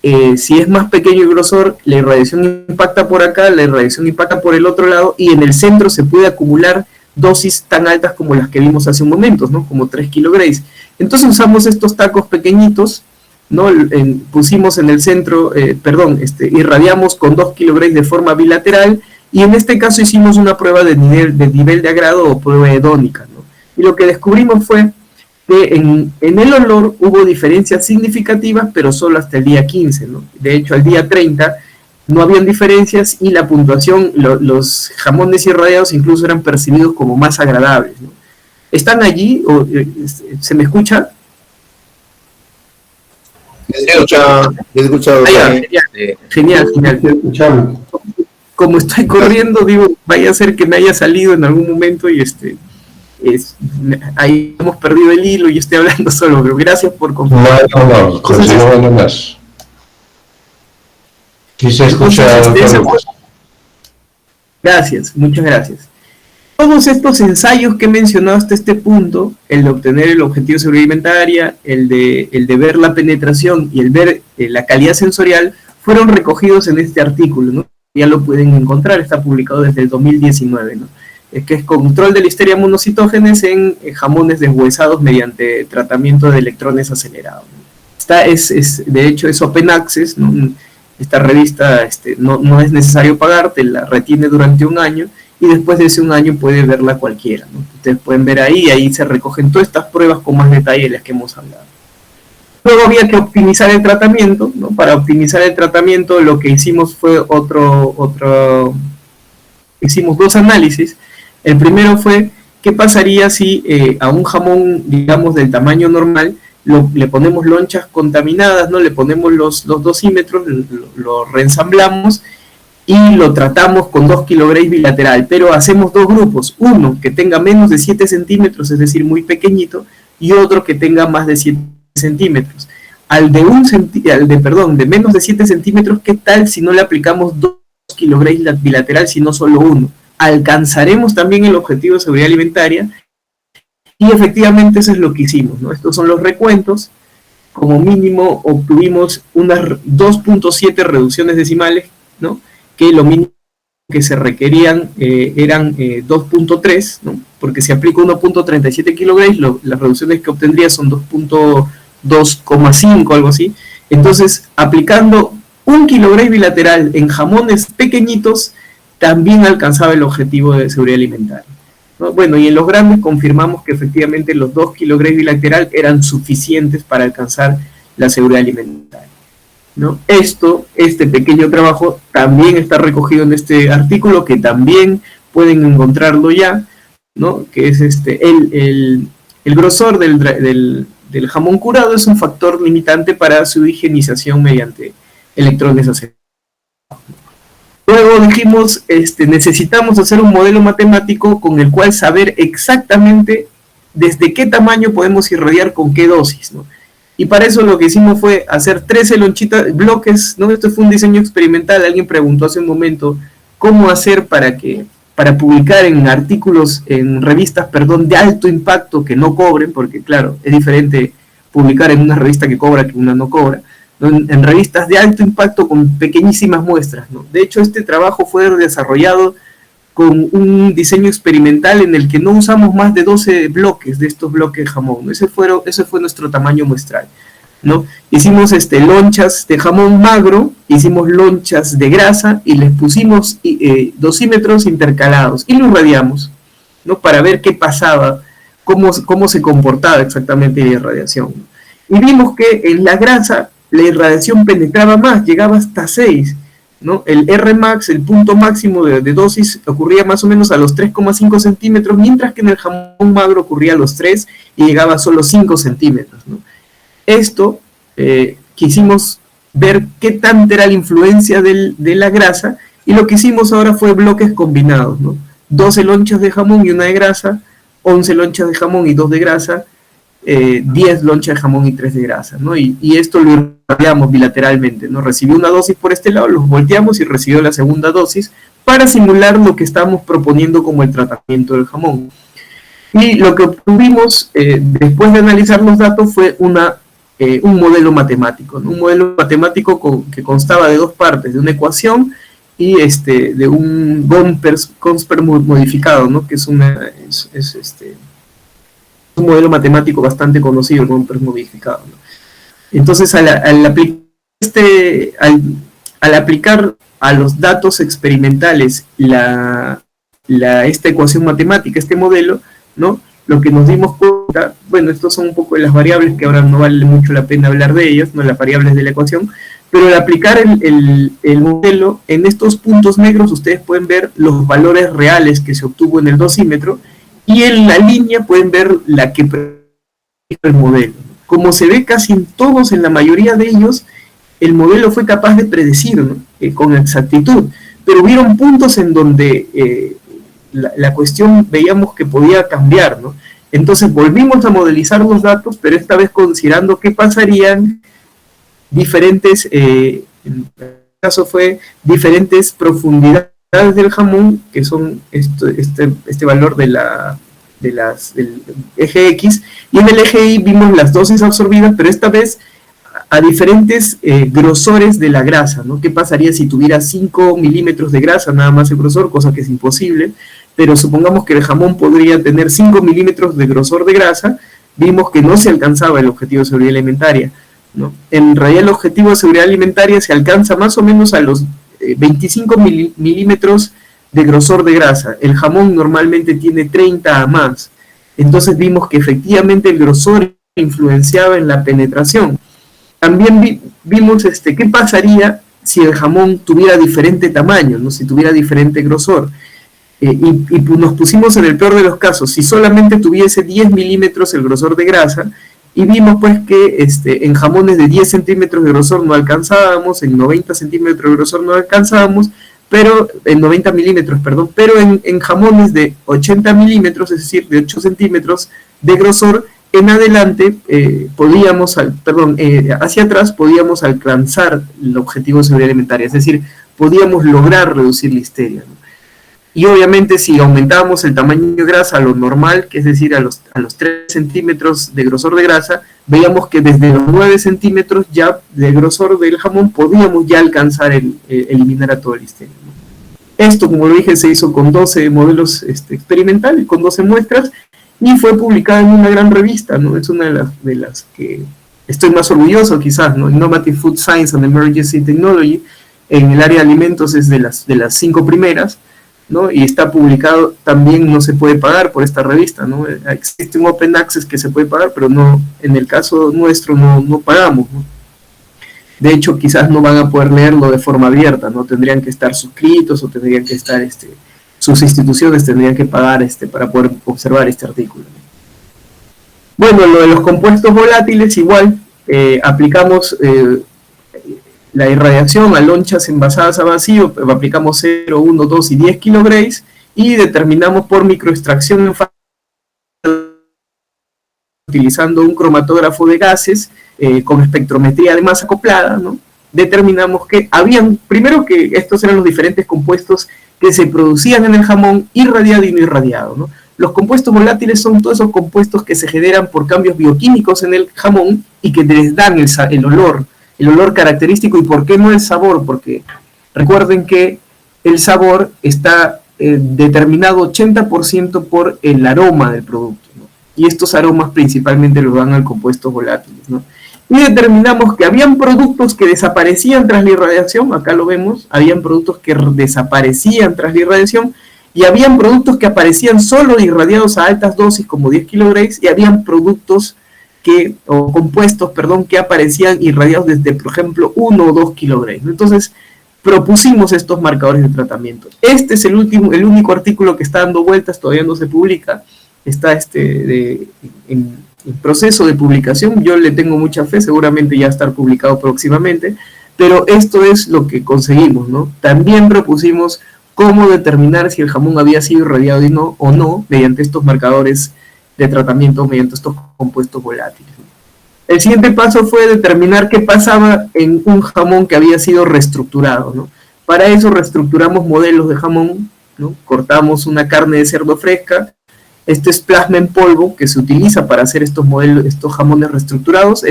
si es más pequeño el grosor, la irradiación impacta por acá, la irradiación impacta por el otro lado, y en el centro se puede acumular dosis tan altas como las que vimos hace un momento, ¿no? Como 3 kilogramos. Entonces usamos estos tacos pequeñitos, ¿no? Pusimos en el centro, irradiamos con 2 kilogramos de forma bilateral, y en este caso hicimos una prueba de nivel de agrado o prueba hedónica, ¿no? Y lo que descubrimos fue que en el olor hubo diferencias significativas, pero solo hasta el día 15, ¿no? De hecho, al día 30 no habían diferencias, y la puntuación, los jamones irradiados incluso eran percibidos como más agradables, ¿no? ¿Están allí? ¿Se me escucha? He escuchado. Genial. Como estoy corriendo, digo, vaya a ser que me haya salido en algún momento y ahí hemos perdido el hilo y estoy hablando solo, pero gracias por confirmar. No, continúa más. Quise escuchar. Gracias, muchas gracias. Todos estos ensayos que he mencionado hasta este punto, el de obtener el objetivo de seguridad alimentaria, el de ver la penetración y el ver la calidad sensorial, fueron recogidos en este artículo, ¿no? Ya lo pueden encontrar, está publicado desde el 2019, ¿no? Que es control de Listeria monocitógenes en jamones deshuesados mediante tratamiento de electrones acelerados, ¿no? De hecho, es open access, ¿no? Esta revista no es necesario pagar, te la retiene durante un año, y después de ese un año puede verla cualquiera, ¿no? Ustedes pueden ver ahí se recogen todas estas pruebas con más detalle de las que hemos hablado. Luego había que optimizar el tratamiento, ¿no? Para optimizar el tratamiento lo que hicimos fue hicimos dos análisis. El primero fue, ¿qué pasaría si a un jamón, digamos, del tamaño normal, le ponemos lonchas contaminadas, ¿no? Le ponemos los dosímetros, lo reensamblamos y lo tratamos con 2 kilogramos bilateral, pero hacemos dos grupos, uno que tenga menos de 7 centímetros, es decir, muy pequeñito, y otro que tenga más de 7 centímetros. Al de menos de 7 centímetros, ¿qué tal si no le aplicamos 2 kilogramos bilateral, sino solo uno? Alcanzaremos también el objetivo de seguridad alimentaria, y efectivamente eso es lo que hicimos, ¿no? Estos son los recuentos. como mínimo obtuvimos unas 2.7 reducciones decimales, ¿no? Que lo mínimo que se requerían eran 2.3, ¿no? Porque si aplico 1.37 kilograms, las reducciones que obtendría son 2.5, algo así. Entonces, aplicando 1 kilogramo bilateral en jamones pequeñitos, también alcanzaba el objetivo de seguridad alimentaria, ¿no? Bueno, y en los grandes confirmamos que efectivamente los 2 kilogramos bilateral eran suficientes para alcanzar la seguridad alimentaria, ¿no? Este pequeño trabajo también está recogido en este artículo, que también pueden encontrarlo ya, ¿no? Que es el grosor del jamón curado es un factor limitante para su higienización mediante electrones acetatos. Luego dijimos, necesitamos hacer un modelo matemático con el cual saber exactamente desde qué tamaño podemos irradiar con qué dosis, ¿no? Y para eso lo que hicimos fue hacer 13 bloques, ¿no? Esto fue un diseño experimental. Alguien preguntó hace un momento cómo hacer para publicar en artículos, en revistas, de alto impacto que no cobren, porque claro, es diferente publicar en una revista que cobra que una no cobra, ¿no? En revistas de alto impacto con pequeñísimas muestras, ¿no? De hecho, este trabajo fue desarrollado con un diseño experimental en el que no usamos más de 12 bloques de estos bloques de jamón, ¿no? Ese fue nuestro tamaño muestral, ¿no? Hicimos lonchas de jamón magro, hicimos lonchas de grasa y les pusimos dosímetros intercalados y lo irradiamos, ¿no? Para ver qué pasaba, cómo se comportaba exactamente la irradiación, ¿no? Y vimos que en la grasa la irradiación penetraba más, llegaba hasta 6, ¿no? El Rmax, el punto máximo de dosis, ocurría más o menos a los 3,5 centímetros, mientras que en el jamón magro ocurría a los 3 y llegaba a solo 5 centímetros, ¿no? Esto quisimos ver qué tanta era la influencia de la grasa, y lo que hicimos ahora fue bloques combinados, ¿no? 12 lonchas de jamón y una de grasa, 11 lonchas de jamón y 2 de grasa, 10 lonchas de jamón y 3 de grasa, ¿no? Y esto lo irradiamos bilateralmente, ¿no? Recibió una dosis por este lado, los volteamos y recibió la segunda dosis para simular lo que estábamos proponiendo como el tratamiento del jamón. Y lo que obtuvimos después de analizar los datos fue un modelo matemático, ¿no? Un modelo matemático que constaba de dos partes, de una ecuación y de un Gomperz modificado, ¿no? Que es un modelo matemático bastante conocido, el Gomperz modificado, ¿no? Entonces, al aplicar a los datos experimentales esta ecuación matemática, este modelo, ¿no? Lo que nos dimos cuenta, bueno, estos son un poco de las variables que ahora no vale mucho la pena hablar de ellas, no las variables de la ecuación, pero al aplicar el modelo, en estos puntos negros ustedes pueden ver los valores reales que se obtuvo en el dosímetro, y en la línea pueden ver la que predijo el modelo. Como se ve casi en todos, en la mayoría de ellos, el modelo fue capaz de predecir, ¿no? Con exactitud, pero hubieron puntos en donde la cuestión veíamos que podía cambiar, ¿no? Entonces volvimos a modelizar los datos, pero esta vez considerando qué pasarían diferentes, en este caso fue diferentes profundidades del jamón, que son este valor del eje X, y en el eje Y vimos las dosis absorbidas, pero esta vez a diferentes grosores de la grasa, ¿no? ¿Qué pasaría si tuviera 5 milímetros de grasa, nada más el grosor, cosa que es imposible, pero supongamos que el jamón podría tener 5 milímetros de grosor de grasa? Vimos que no se alcanzaba el objetivo de seguridad alimentaria, ¿no? En realidad el objetivo de seguridad alimentaria se alcanza más o menos a los 25 milímetros de grosor de grasa. El jamón normalmente tiene 30 a más. Entonces vimos que efectivamente el grosor influenciaba en la penetración. También vimos qué pasaría si el jamón tuviera diferente tamaño, ¿no? Si tuviera diferente grosor. Y nos pusimos en el peor de los casos, si solamente tuviese 10 milímetros el grosor de grasa, y vimos pues que en jamones de 10 centímetros de grosor no alcanzábamos, en 90 centímetros de grosor no alcanzábamos, pero en 90 milímetros, perdón, pero en jamones de 80 milímetros, es decir, de 8 centímetros de grosor, en adelante hacia atrás podíamos alcanzar el objetivo de seguridad alimentaria, es decir, podíamos lograr reducir listeria, ¿no? Y obviamente si aumentábamos el tamaño de grasa a lo normal, que es decir, a los 3 centímetros de grosor de grasa, veíamos que desde los 9 centímetros ya de grosor del jamón podíamos ya alcanzar eliminar a todo el listerio, ¿no? Esto, como lo dije, se hizo con 12 modelos experimentales, con 12 muestras, y fue publicada en una gran revista, ¿no? Es una de las que estoy más orgulloso quizás, ¿no? Innovative Food Science and Emergency Technology, en el área de alimentos es de las 5 primeras, ¿no? Y está publicado, también no se puede pagar por esta revista, ¿no? Existe un Open Access que se puede pagar, pero no, en el caso nuestro no pagamos, ¿no? De hecho, quizás no van a poder leerlo de forma abierta, ¿no? Tendrían que estar suscritos o tendrían que estar, sus instituciones tendrían que pagar para poder observar este artículo, ¿no? Bueno, lo de los compuestos volátiles, igual, aplicamos la irradiación a lonchas envasadas a vacío, aplicamos 0, 1, 2 y 10 kilograms y determinamos por microextracción utilizando un cromatógrafo de gases con espectrometría además acoplada, ¿no? Determinamos que primero que estos eran los diferentes compuestos que se producían en el jamón, irradiado y no irradiado, ¿no? Los compuestos volátiles son todos esos compuestos que se generan por cambios bioquímicos en el jamón y que les dan el olor característico. ¿Y por qué no el sabor? Porque recuerden que el sabor está determinado 80% por el aroma del producto, ¿no? Y estos aromas principalmente los dan al compuestos volátiles, ¿no? Y determinamos que habían productos que desaparecían tras la irradiación, acá lo vemos, habían productos que desaparecían tras la irradiación, y habían productos que aparecían solo irradiados a altas dosis, como 10 kilograms, y habían productos compuestos que aparecían irradiados desde, por ejemplo, 1 o 2 kilograms. Entonces, propusimos estos marcadores de tratamiento. Este es el único artículo que está dando vueltas, todavía no se publica, está en proceso de publicación. Yo le tengo mucha fe, seguramente ya estar publicado próximamente, pero esto es lo que conseguimos, ¿no? También propusimos cómo determinar si el jamón había sido irradiado o no, mediante estos marcadores de tratamiento, mediante estos compuestos volátiles. El siguiente paso fue determinar qué pasaba en un jamón que había sido reestructurado, ¿no? Para eso reestructuramos modelos de jamón, ¿no? Cortamos una carne de cerdo fresca. Este es plasma en polvo que se utiliza para hacer estos jamones reestructurados.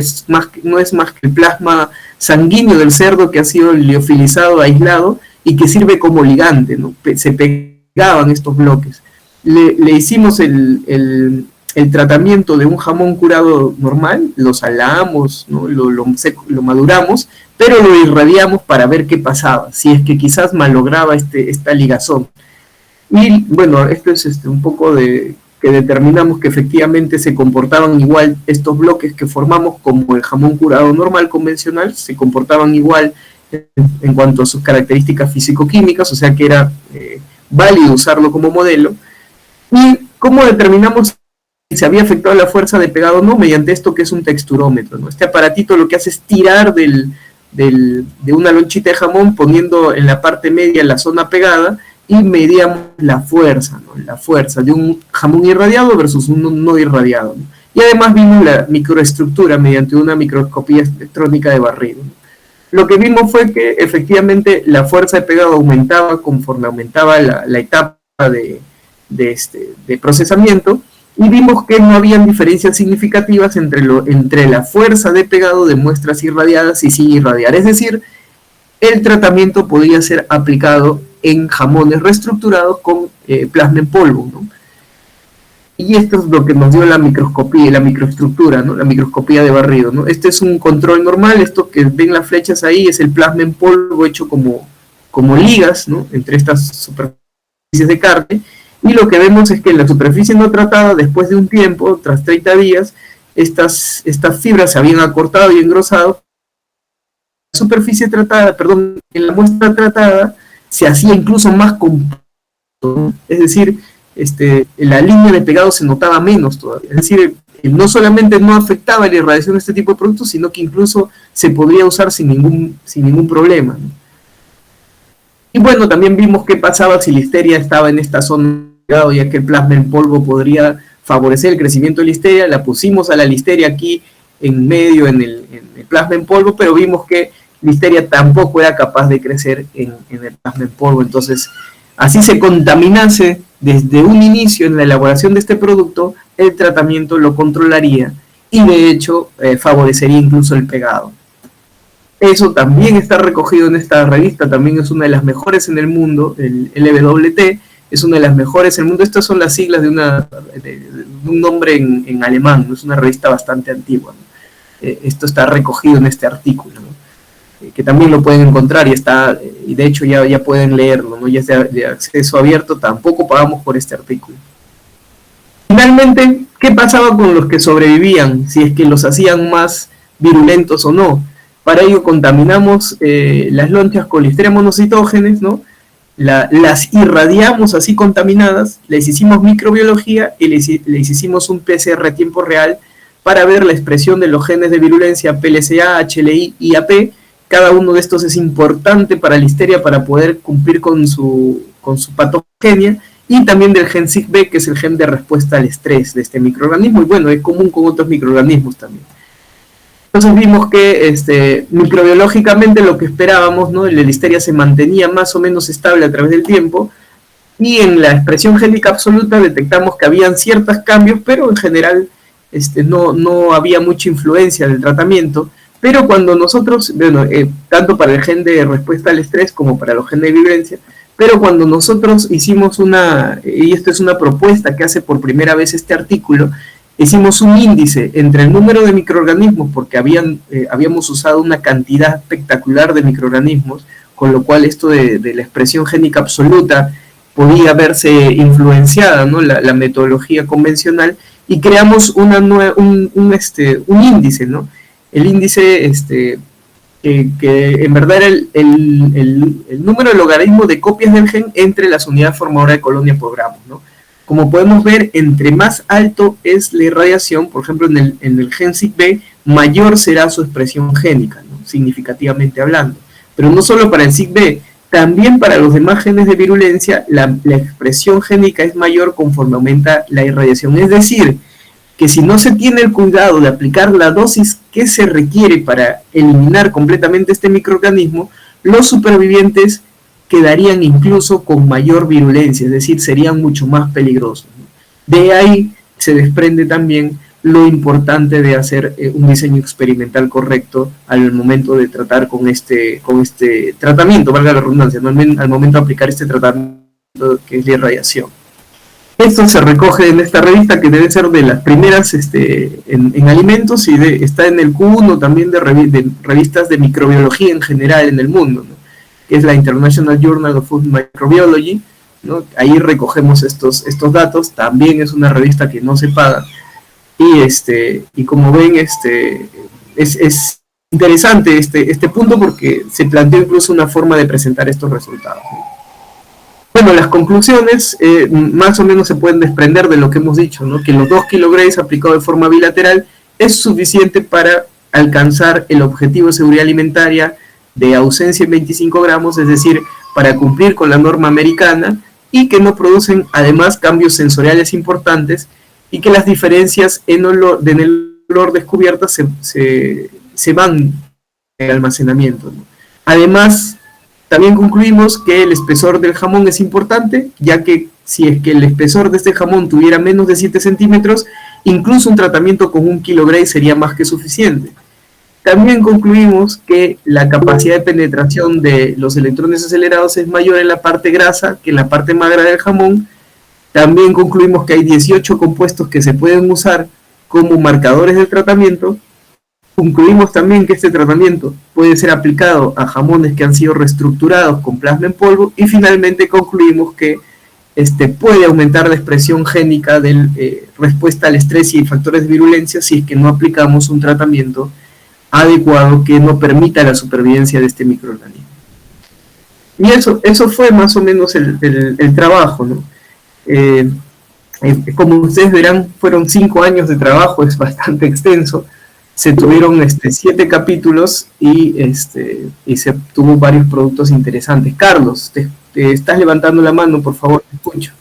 No es más que el plasma sanguíneo del cerdo que ha sido liofilizado, aislado, y que sirve como ligante, ¿no? Se pegaban estos bloques. Le hicimos el tratamiento de un jamón curado normal, lo salamos, ¿no? lo maduramos, pero lo irradiamos para ver qué pasaba, si es que quizás malograba esta ligazón. Y bueno, esto es un poco de que determinamos que efectivamente se comportaban igual estos bloques que formamos como el jamón curado normal convencional, se comportaban igual en cuanto a sus características físico-químicas, o sea que era válido usarlo como modelo. ¿Y cómo determinamos si se había afectado la fuerza de pegado o no? Mediante esto que es un texturómetro, ¿no? Este aparatito lo que hace es tirar de una lonchita de jamón, poniendo en la parte media la zona pegada, y medíamos la fuerza, ¿no? La fuerza de un jamón irradiado versus un no irradiado, ¿no? Y además vimos la microestructura mediante una microscopía electrónica de barrido, ¿no? Lo que vimos fue que efectivamente la fuerza de pegado aumentaba conforme aumentaba la etapa de procesamiento, y vimos que no habían diferencias significativas entre la fuerza de pegado de muestras irradiadas y sin irradiar. Es decir, el tratamiento podía ser aplicado en jamones reestructurados con plasma en polvo, ¿no? Y esto es lo que nos dio la microscopía, la microestructura, ¿no? La microscopía de barrido, ¿no? Este es un control normal. Esto que ven las flechas ahí es el plasma en polvo hecho como ligas, ¿no? Entre estas superficies de carne. Y lo que vemos es que en la superficie no tratada, después de un tiempo, tras 30 días, estas fibras se habían acortado y engrosado. La superficie tratada, en la muestra tratada, se hacía incluso más compacto, ¿no? Es decir, la línea de pegado se notaba menos todavía. Es decir, no solamente no afectaba la irradiación de este tipo de productos, sino que incluso se podría usar sin ningún problema, ¿no? Y bueno, también vimos qué pasaba si Listeria estaba en esta zona, ya que el plasma en polvo podría favorecer el crecimiento de Listeria. La pusimos a la Listeria aquí en medio, en el plasma en polvo, pero vimos que Listeria tampoco era capaz de crecer en el plasma en polvo. Entonces así se contaminase desde un inicio en la elaboración de este producto, el tratamiento lo controlaría y de hecho favorecería incluso el pegado. Eso también está recogido en esta revista, también es una de las mejores en el mundo, el LWT, es una de las mejores en el mundo. Estas son las siglas de un nombre en alemán, ¿no? Es una revista bastante antigua, ¿no? Esto está recogido en este artículo, ¿no? Que también lo pueden encontrar y de hecho ya pueden leerlo, ¿no? Ya es de acceso abierto, tampoco pagamos por este artículo. Finalmente, ¿qué pasaba con los que sobrevivían? Si es que los hacían más virulentos o no. Para ello contaminamos las lonchas con Listeria monocytogenes, ¿no? Las irradiamos así contaminadas, les hicimos microbiología y les hicimos un PCR a tiempo real para ver la expresión de los genes de virulencia PLCA, HLI y AP. Cada uno de estos es importante para Listeria para poder cumplir con su patogenia, y también del gen SIGB, que es el gen de respuesta al estrés de este microorganismo, y bueno, es común con otros microorganismos también. Entonces vimos que microbiológicamente lo que esperábamos, ¿no? La Listeria se mantenía más o menos estable a través del tiempo, y en la expresión génica absoluta detectamos que habían ciertos cambios, pero en general no había mucha influencia del tratamiento. Pero cuando nosotros, tanto para el gen de respuesta al estrés como para los genes de virulencia, pero cuando nosotros hicimos y esto es una propuesta que hace por primera vez este artículo, hicimos un índice entre el número de microorganismos, porque habíamos usado una cantidad espectacular de microorganismos, con lo cual esto de la expresión génica absoluta podía verse influenciada, ¿no? La metodología convencional, y creamos un índice, ¿no? El índice que en verdad era el número de logaritmo de copias del gen entre las unidades formadoras de colonia por gramo, ¿no? Como podemos ver, entre más alto es la irradiación, por ejemplo en el gen SIGB, mayor será su expresión génica, ¿no? Significativamente hablando. Pero no solo para el SIGB, también para los demás genes de virulencia, la expresión génica es mayor conforme aumenta la irradiación. Es decir, que si no se tiene el cuidado de aplicar la dosis que se requiere para eliminar completamente este microorganismo, los supervivientes quedarían incluso con mayor virulencia, es decir, serían mucho más peligrosos, ¿no? De ahí se desprende también lo importante de hacer un diseño experimental correcto al momento de tratar con este tratamiento, valga la redundancia, ¿no? Al momento de aplicar este tratamiento que es la irradiación. Esto se recoge en esta revista, que debe ser de las primeras en alimentos, y está en el Q1 también de revistas de microbiología en general en el mundo, ¿no? Que es la International Journal of Food Microbiology, ¿no? Ahí recogemos estos datos. También es una revista que no se paga, y como ven, es interesante este punto, porque se planteó incluso una forma de presentar estos resultados, ¿no? Bueno, las conclusiones más o menos se pueden desprender de lo que hemos dicho, ¿no? Que los 2 kg aplicados de forma bilateral es suficiente para alcanzar el objetivo de seguridad alimentaria de ausencia en 25 gramos, es decir, para cumplir con la norma americana, y que no producen además cambios sensoriales importantes, y que las diferencias en el olor descubiertas se van en el almacenamiento, ¿no? Además, también concluimos que el espesor del jamón es importante, ya que si es que el espesor de este jamón tuviera menos de 7 centímetros, incluso un tratamiento con 1 kg sería más que suficiente. También concluimos que la capacidad de penetración de los electrones acelerados es mayor en la parte grasa que en la parte magra del jamón. También concluimos que hay 18 compuestos que se pueden usar como marcadores del tratamiento. Concluimos también que este tratamiento puede ser aplicado a jamones que han sido reestructurados con plasma en polvo, y finalmente concluimos que puede aumentar la expresión génica de respuesta al estrés y factores de virulencia si es que no aplicamos un tratamiento adecuado que no permita la supervivencia de este microorganismo. Y eso fue más o menos el trabajo, ¿no? Como ustedes verán, fueron 5 años de trabajo, es bastante extenso. Se tuvieron 7 capítulos y se tuvo varios productos interesantes. Carlos, te estás levantando la mano, por favor, te escucho.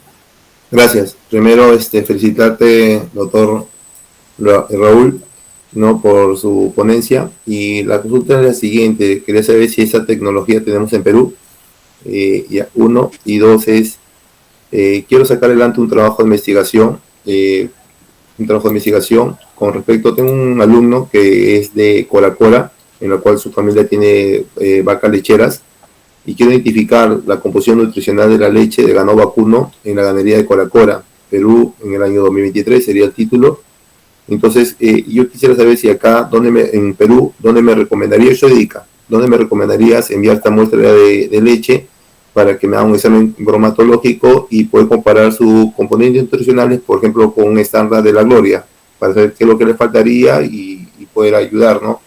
Gracias. Primero, felicitarte, doctor Raúl, ¿no? Por su ponencia. Y la consulta es la siguiente: quería saber si esa tecnología tenemos en Perú. Uno, y dos es, quiero sacar adelante un trabajo de investigación, con respecto, tengo un alumno que es de Cora, en la cual su familia tiene vacas lecheras, y quiero identificar la composición nutricional de la leche de ganado vacuno en la ganadería de Cora, Perú, en el año 2023, sería el título. Entonces, yo quisiera saber si acá, en Perú, ¿dónde me recomendaría, yo soy de Ica, dónde me recomendarías enviar esta muestra de leche para que me haga un examen bromatológico y poder comparar sus componentes nutricionales, por ejemplo, con un estándar de la Gloria, para saber qué es lo que le faltaría y poder ayudar, ¿no?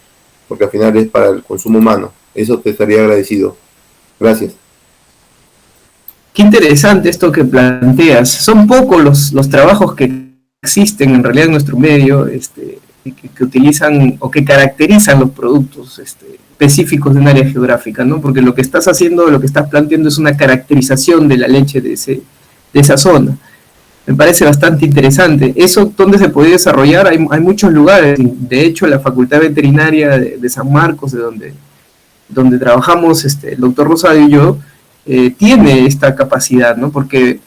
Porque al final es para el consumo humano. Eso te estaría agradecido. Gracias. Qué interesante esto que planteas. Son pocos los trabajos que existen en realidad en nuestro medio que utilizan o que caracterizan los productos específicos de un área geográfica, ¿no? Porque lo que estás haciendo, lo que estás planteando es una caracterización de la leche de esa zona. Me parece bastante interesante. ¿Eso dónde se puede desarrollar? Hay muchos lugares. De hecho, la Facultad Veterinaria de San Marcos, de donde trabajamos el doctor Rosado y yo, tiene esta capacidad, ¿no? Porque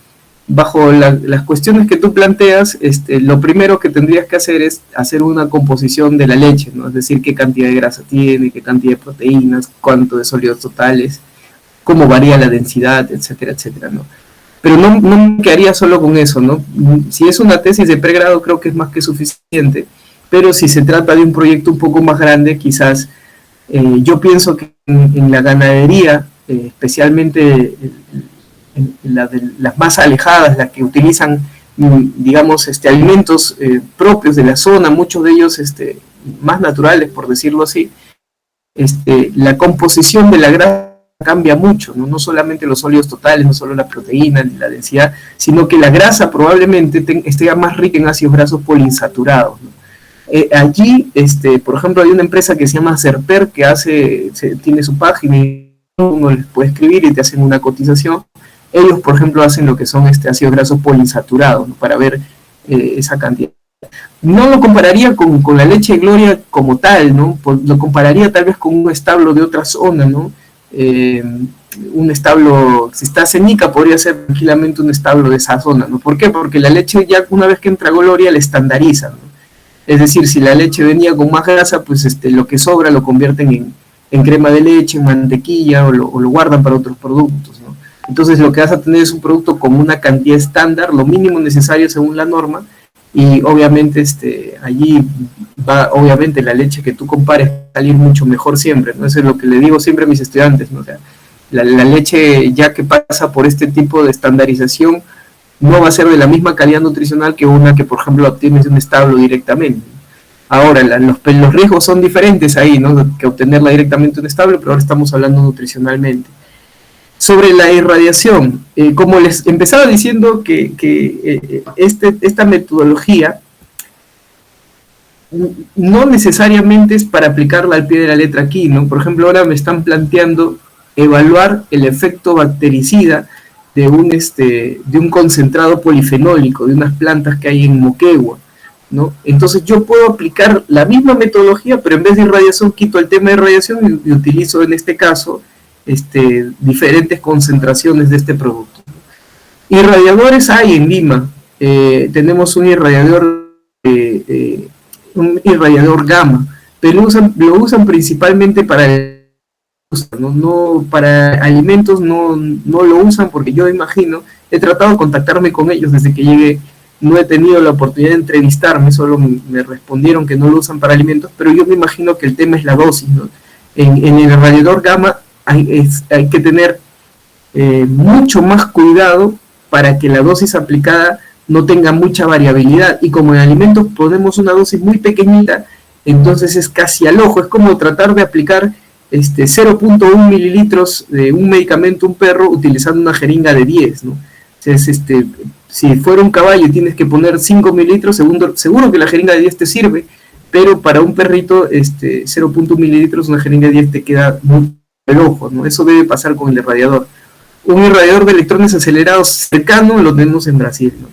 bajo las cuestiones que tú planteas, lo primero que tendrías que hacer es hacer una composición de la leche, ¿no? Es decir, qué cantidad de grasa tiene, qué cantidad de proteínas, cuánto de sólidos totales, cómo varía la densidad, etcétera, etcétera, ¿no? Pero no me quedaría solo con eso, ¿no? Si es una tesis de pregrado, creo que es más que suficiente, pero si se trata de un proyecto un poco más grande, quizás yo pienso que en la ganadería, especialmente las más alejadas, las que utilizan, digamos, alimentos propios de la zona, muchos de ellos más naturales, por decirlo así, la composición de la grasa cambia mucho, ¿no? No solamente los sólidos totales, no solo la proteína ni la densidad, sino que la grasa probablemente esté más rica en ácidos grasos poliinsaturados, ¿no? Allí, por ejemplo, hay una empresa que se llama Serper que tiene su página y uno les puede escribir y te hacen una cotización. Ellos, por ejemplo, hacen lo que son ácidos grasos poliinsaturados, ¿no? Para ver esa cantidad. No lo compararía con la leche de Gloria como tal, ¿no? Lo compararía tal vez con un establo de otra zona, ¿no? Un establo, si está en Ica, podría ser tranquilamente un establo de esa zona, ¿no? ¿Por qué? Porque la leche ya una vez que entra a Gloria la estandariza, ¿no? Es decir, si la leche venía con más grasa, pues lo que sobra lo convierten en crema de leche, en mantequilla o lo guardan para otros productos, ¿no? Entonces lo que vas a tener es un producto con una cantidad estándar, lo mínimo necesario según la norma, y obviamente allí va, obviamente la leche que tú compares va a salir mucho mejor siempre, ¿no? Eso es lo que le digo siempre a mis estudiantes, ¿no? O sea, la leche ya que pasa por este tipo de estandarización no va a ser de la misma calidad nutricional que una que, por ejemplo, obtienes de un establo directamente. Ahora, los riesgos son diferentes ahí, ¿no? Que obtenerla directamente de un establo, pero ahora estamos hablando nutricionalmente. Sobre la irradiación, como les empezaba diciendo que esta metodología no necesariamente es para aplicarla al pie de la letra aquí, ¿no? Por ejemplo, ahora me están planteando evaluar el efecto bactericida de un concentrado polifenólico, de unas plantas que hay en Moquegua, ¿no? Entonces yo puedo aplicar la misma metodología, pero en vez de irradiación quito el tema de irradiación y utilizo en este caso diferentes concentraciones de este producto. Irradiadores hay en Lima, tenemos un irradiador gamma, pero lo usan principalmente para no para alimentos, no lo usan, porque yo imagino, he tratado de contactarme con ellos desde que llegué, no he tenido la oportunidad de entrevistarme, solo me respondieron que no lo usan para alimentos, pero yo me imagino que el tema es la dosis, ¿no? En el irradiador gamma hay que tener mucho más cuidado para que la dosis aplicada no tenga mucha variabilidad, y como en alimentos ponemos una dosis muy pequeñita, entonces es casi al ojo, es como tratar de aplicar 0.1 mililitros de un medicamento a un perro utilizando una jeringa de 10, ¿no? Entonces, si fuera un caballo tienes que poner 5 mililitros, seguro que la jeringa de 10 te sirve, pero para un perrito 0.1 mililitros, una jeringa de 10 te queda muy el ojo, ¿no? Eso debe pasar con el irradiador. Un irradiador de electrones acelerados cercano lo tenemos en Brasil, ¿no?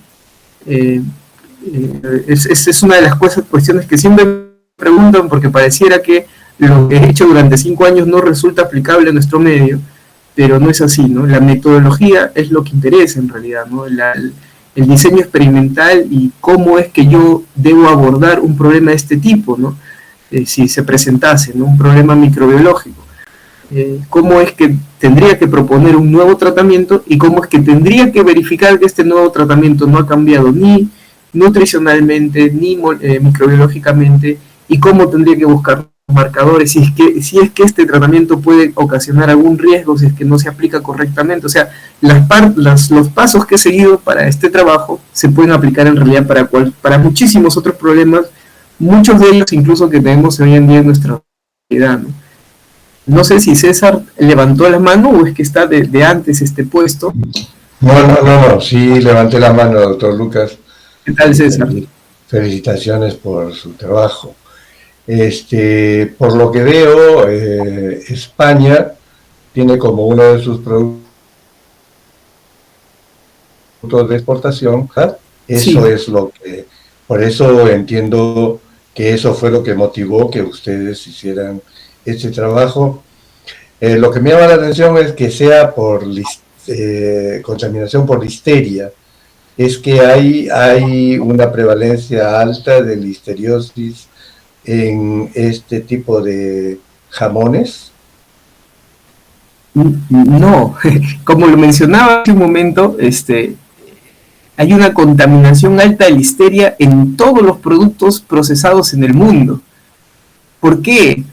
Es una de las cuestiones que siempre me preguntan, porque pareciera que lo que he hecho durante 5 años no resulta aplicable a nuestro medio, pero no es así, ¿no? La metodología es lo que interesa en realidad, ¿no? El diseño experimental y cómo es que yo debo abordar un problema de este tipo, ¿no? Si se presentase, ¿no? Un problema microbiológico. Cómo es que tendría que proponer un nuevo tratamiento y cómo es que tendría que verificar que este nuevo tratamiento no ha cambiado ni nutricionalmente ni microbiológicamente, y cómo tendría que buscar marcadores si es que este tratamiento puede ocasionar algún riesgo si es que no se aplica correctamente. O sea, los pasos que he seguido para este trabajo se pueden aplicar en realidad para muchísimos otros problemas, muchos de ellos incluso que tenemos hoy en día en nuestra realidad, ¿no? No sé si César levantó la mano o es que está de antes este puesto. No, sí levanté la mano, doctor Lucas. ¿Qué tal, César? Felicitaciones por su trabajo. Por lo que veo, España tiene como uno de sus productos de exportación, ¿verdad? Eso Sí. es lo que, por eso entiendo que eso fue lo que motivó que ustedes hicieran este trabajo. Lo que me llama la atención es que sea por contaminación por listeria. Es que hay una prevalencia alta de listeriosis en este tipo de jamones. No, como lo mencionaba hace un momento, hay una contaminación alta de listeria en todos los productos procesados en el mundo. ¿Por qué?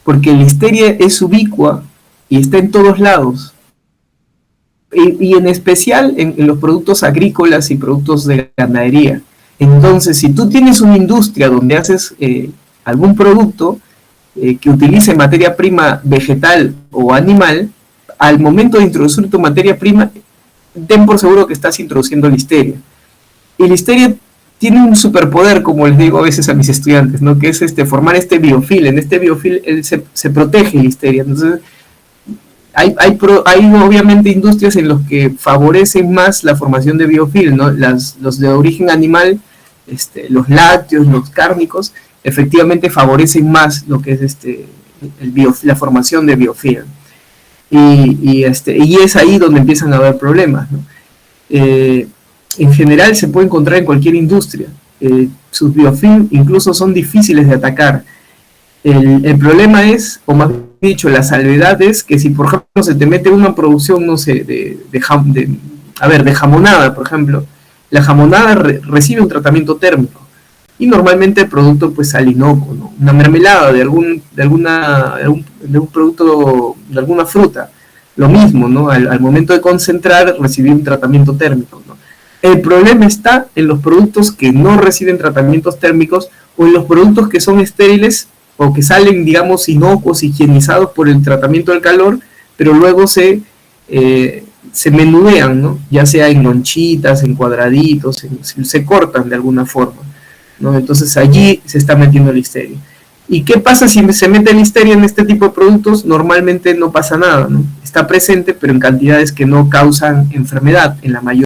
Porque la listeria es ubicua y está en todos lados. Y en especial en los productos agrícolas y productos de ganadería. Entonces, si tú tienes una industria donde haces algún producto que utilice materia prima vegetal o animal, al momento de introducir tu materia prima, ten por seguro que estás introduciendo listeria. Y listeria tiene un superpoder, como les digo a veces a mis estudiantes, ¿no? Que es formar este biofil. En este biofil se protege listeria. Entonces, hay obviamente industrias en las que favorecen más la formación de biofil, ¿no? Los de origen animal, los lácteos, los cárnicos, efectivamente favorecen más lo que es la formación de biofil. Y es ahí donde empiezan a haber problemas, ¿no? En general se puede encontrar en cualquier industria. Sus biofilm incluso son difíciles de atacar. El problema es, o más dicho, la salvedad es que si por ejemplo se te mete una producción, no sé, de jamonada, por ejemplo, la jamonada recibe un tratamiento térmico y normalmente el producto pues sale inocuo, ¿no? Una mermelada de algún producto, de alguna fruta, lo mismo, ¿no? Al momento de concentrar recibe un tratamiento térmico, ¿no? El problema está en los productos que no reciben tratamientos térmicos o en los productos que son estériles o que salen, digamos, inocuos, higienizados por el tratamiento del calor, pero luego se menudean, ¿no? Ya sea en lonchitas, en cuadraditos, se cortan de alguna forma, ¿no? Entonces allí se está metiendo listeria. ¿Y qué pasa si se mete listeria en este tipo de productos? Normalmente no pasa nada, ¿no? Está presente, pero en cantidades que no causan enfermedad en la mayoría.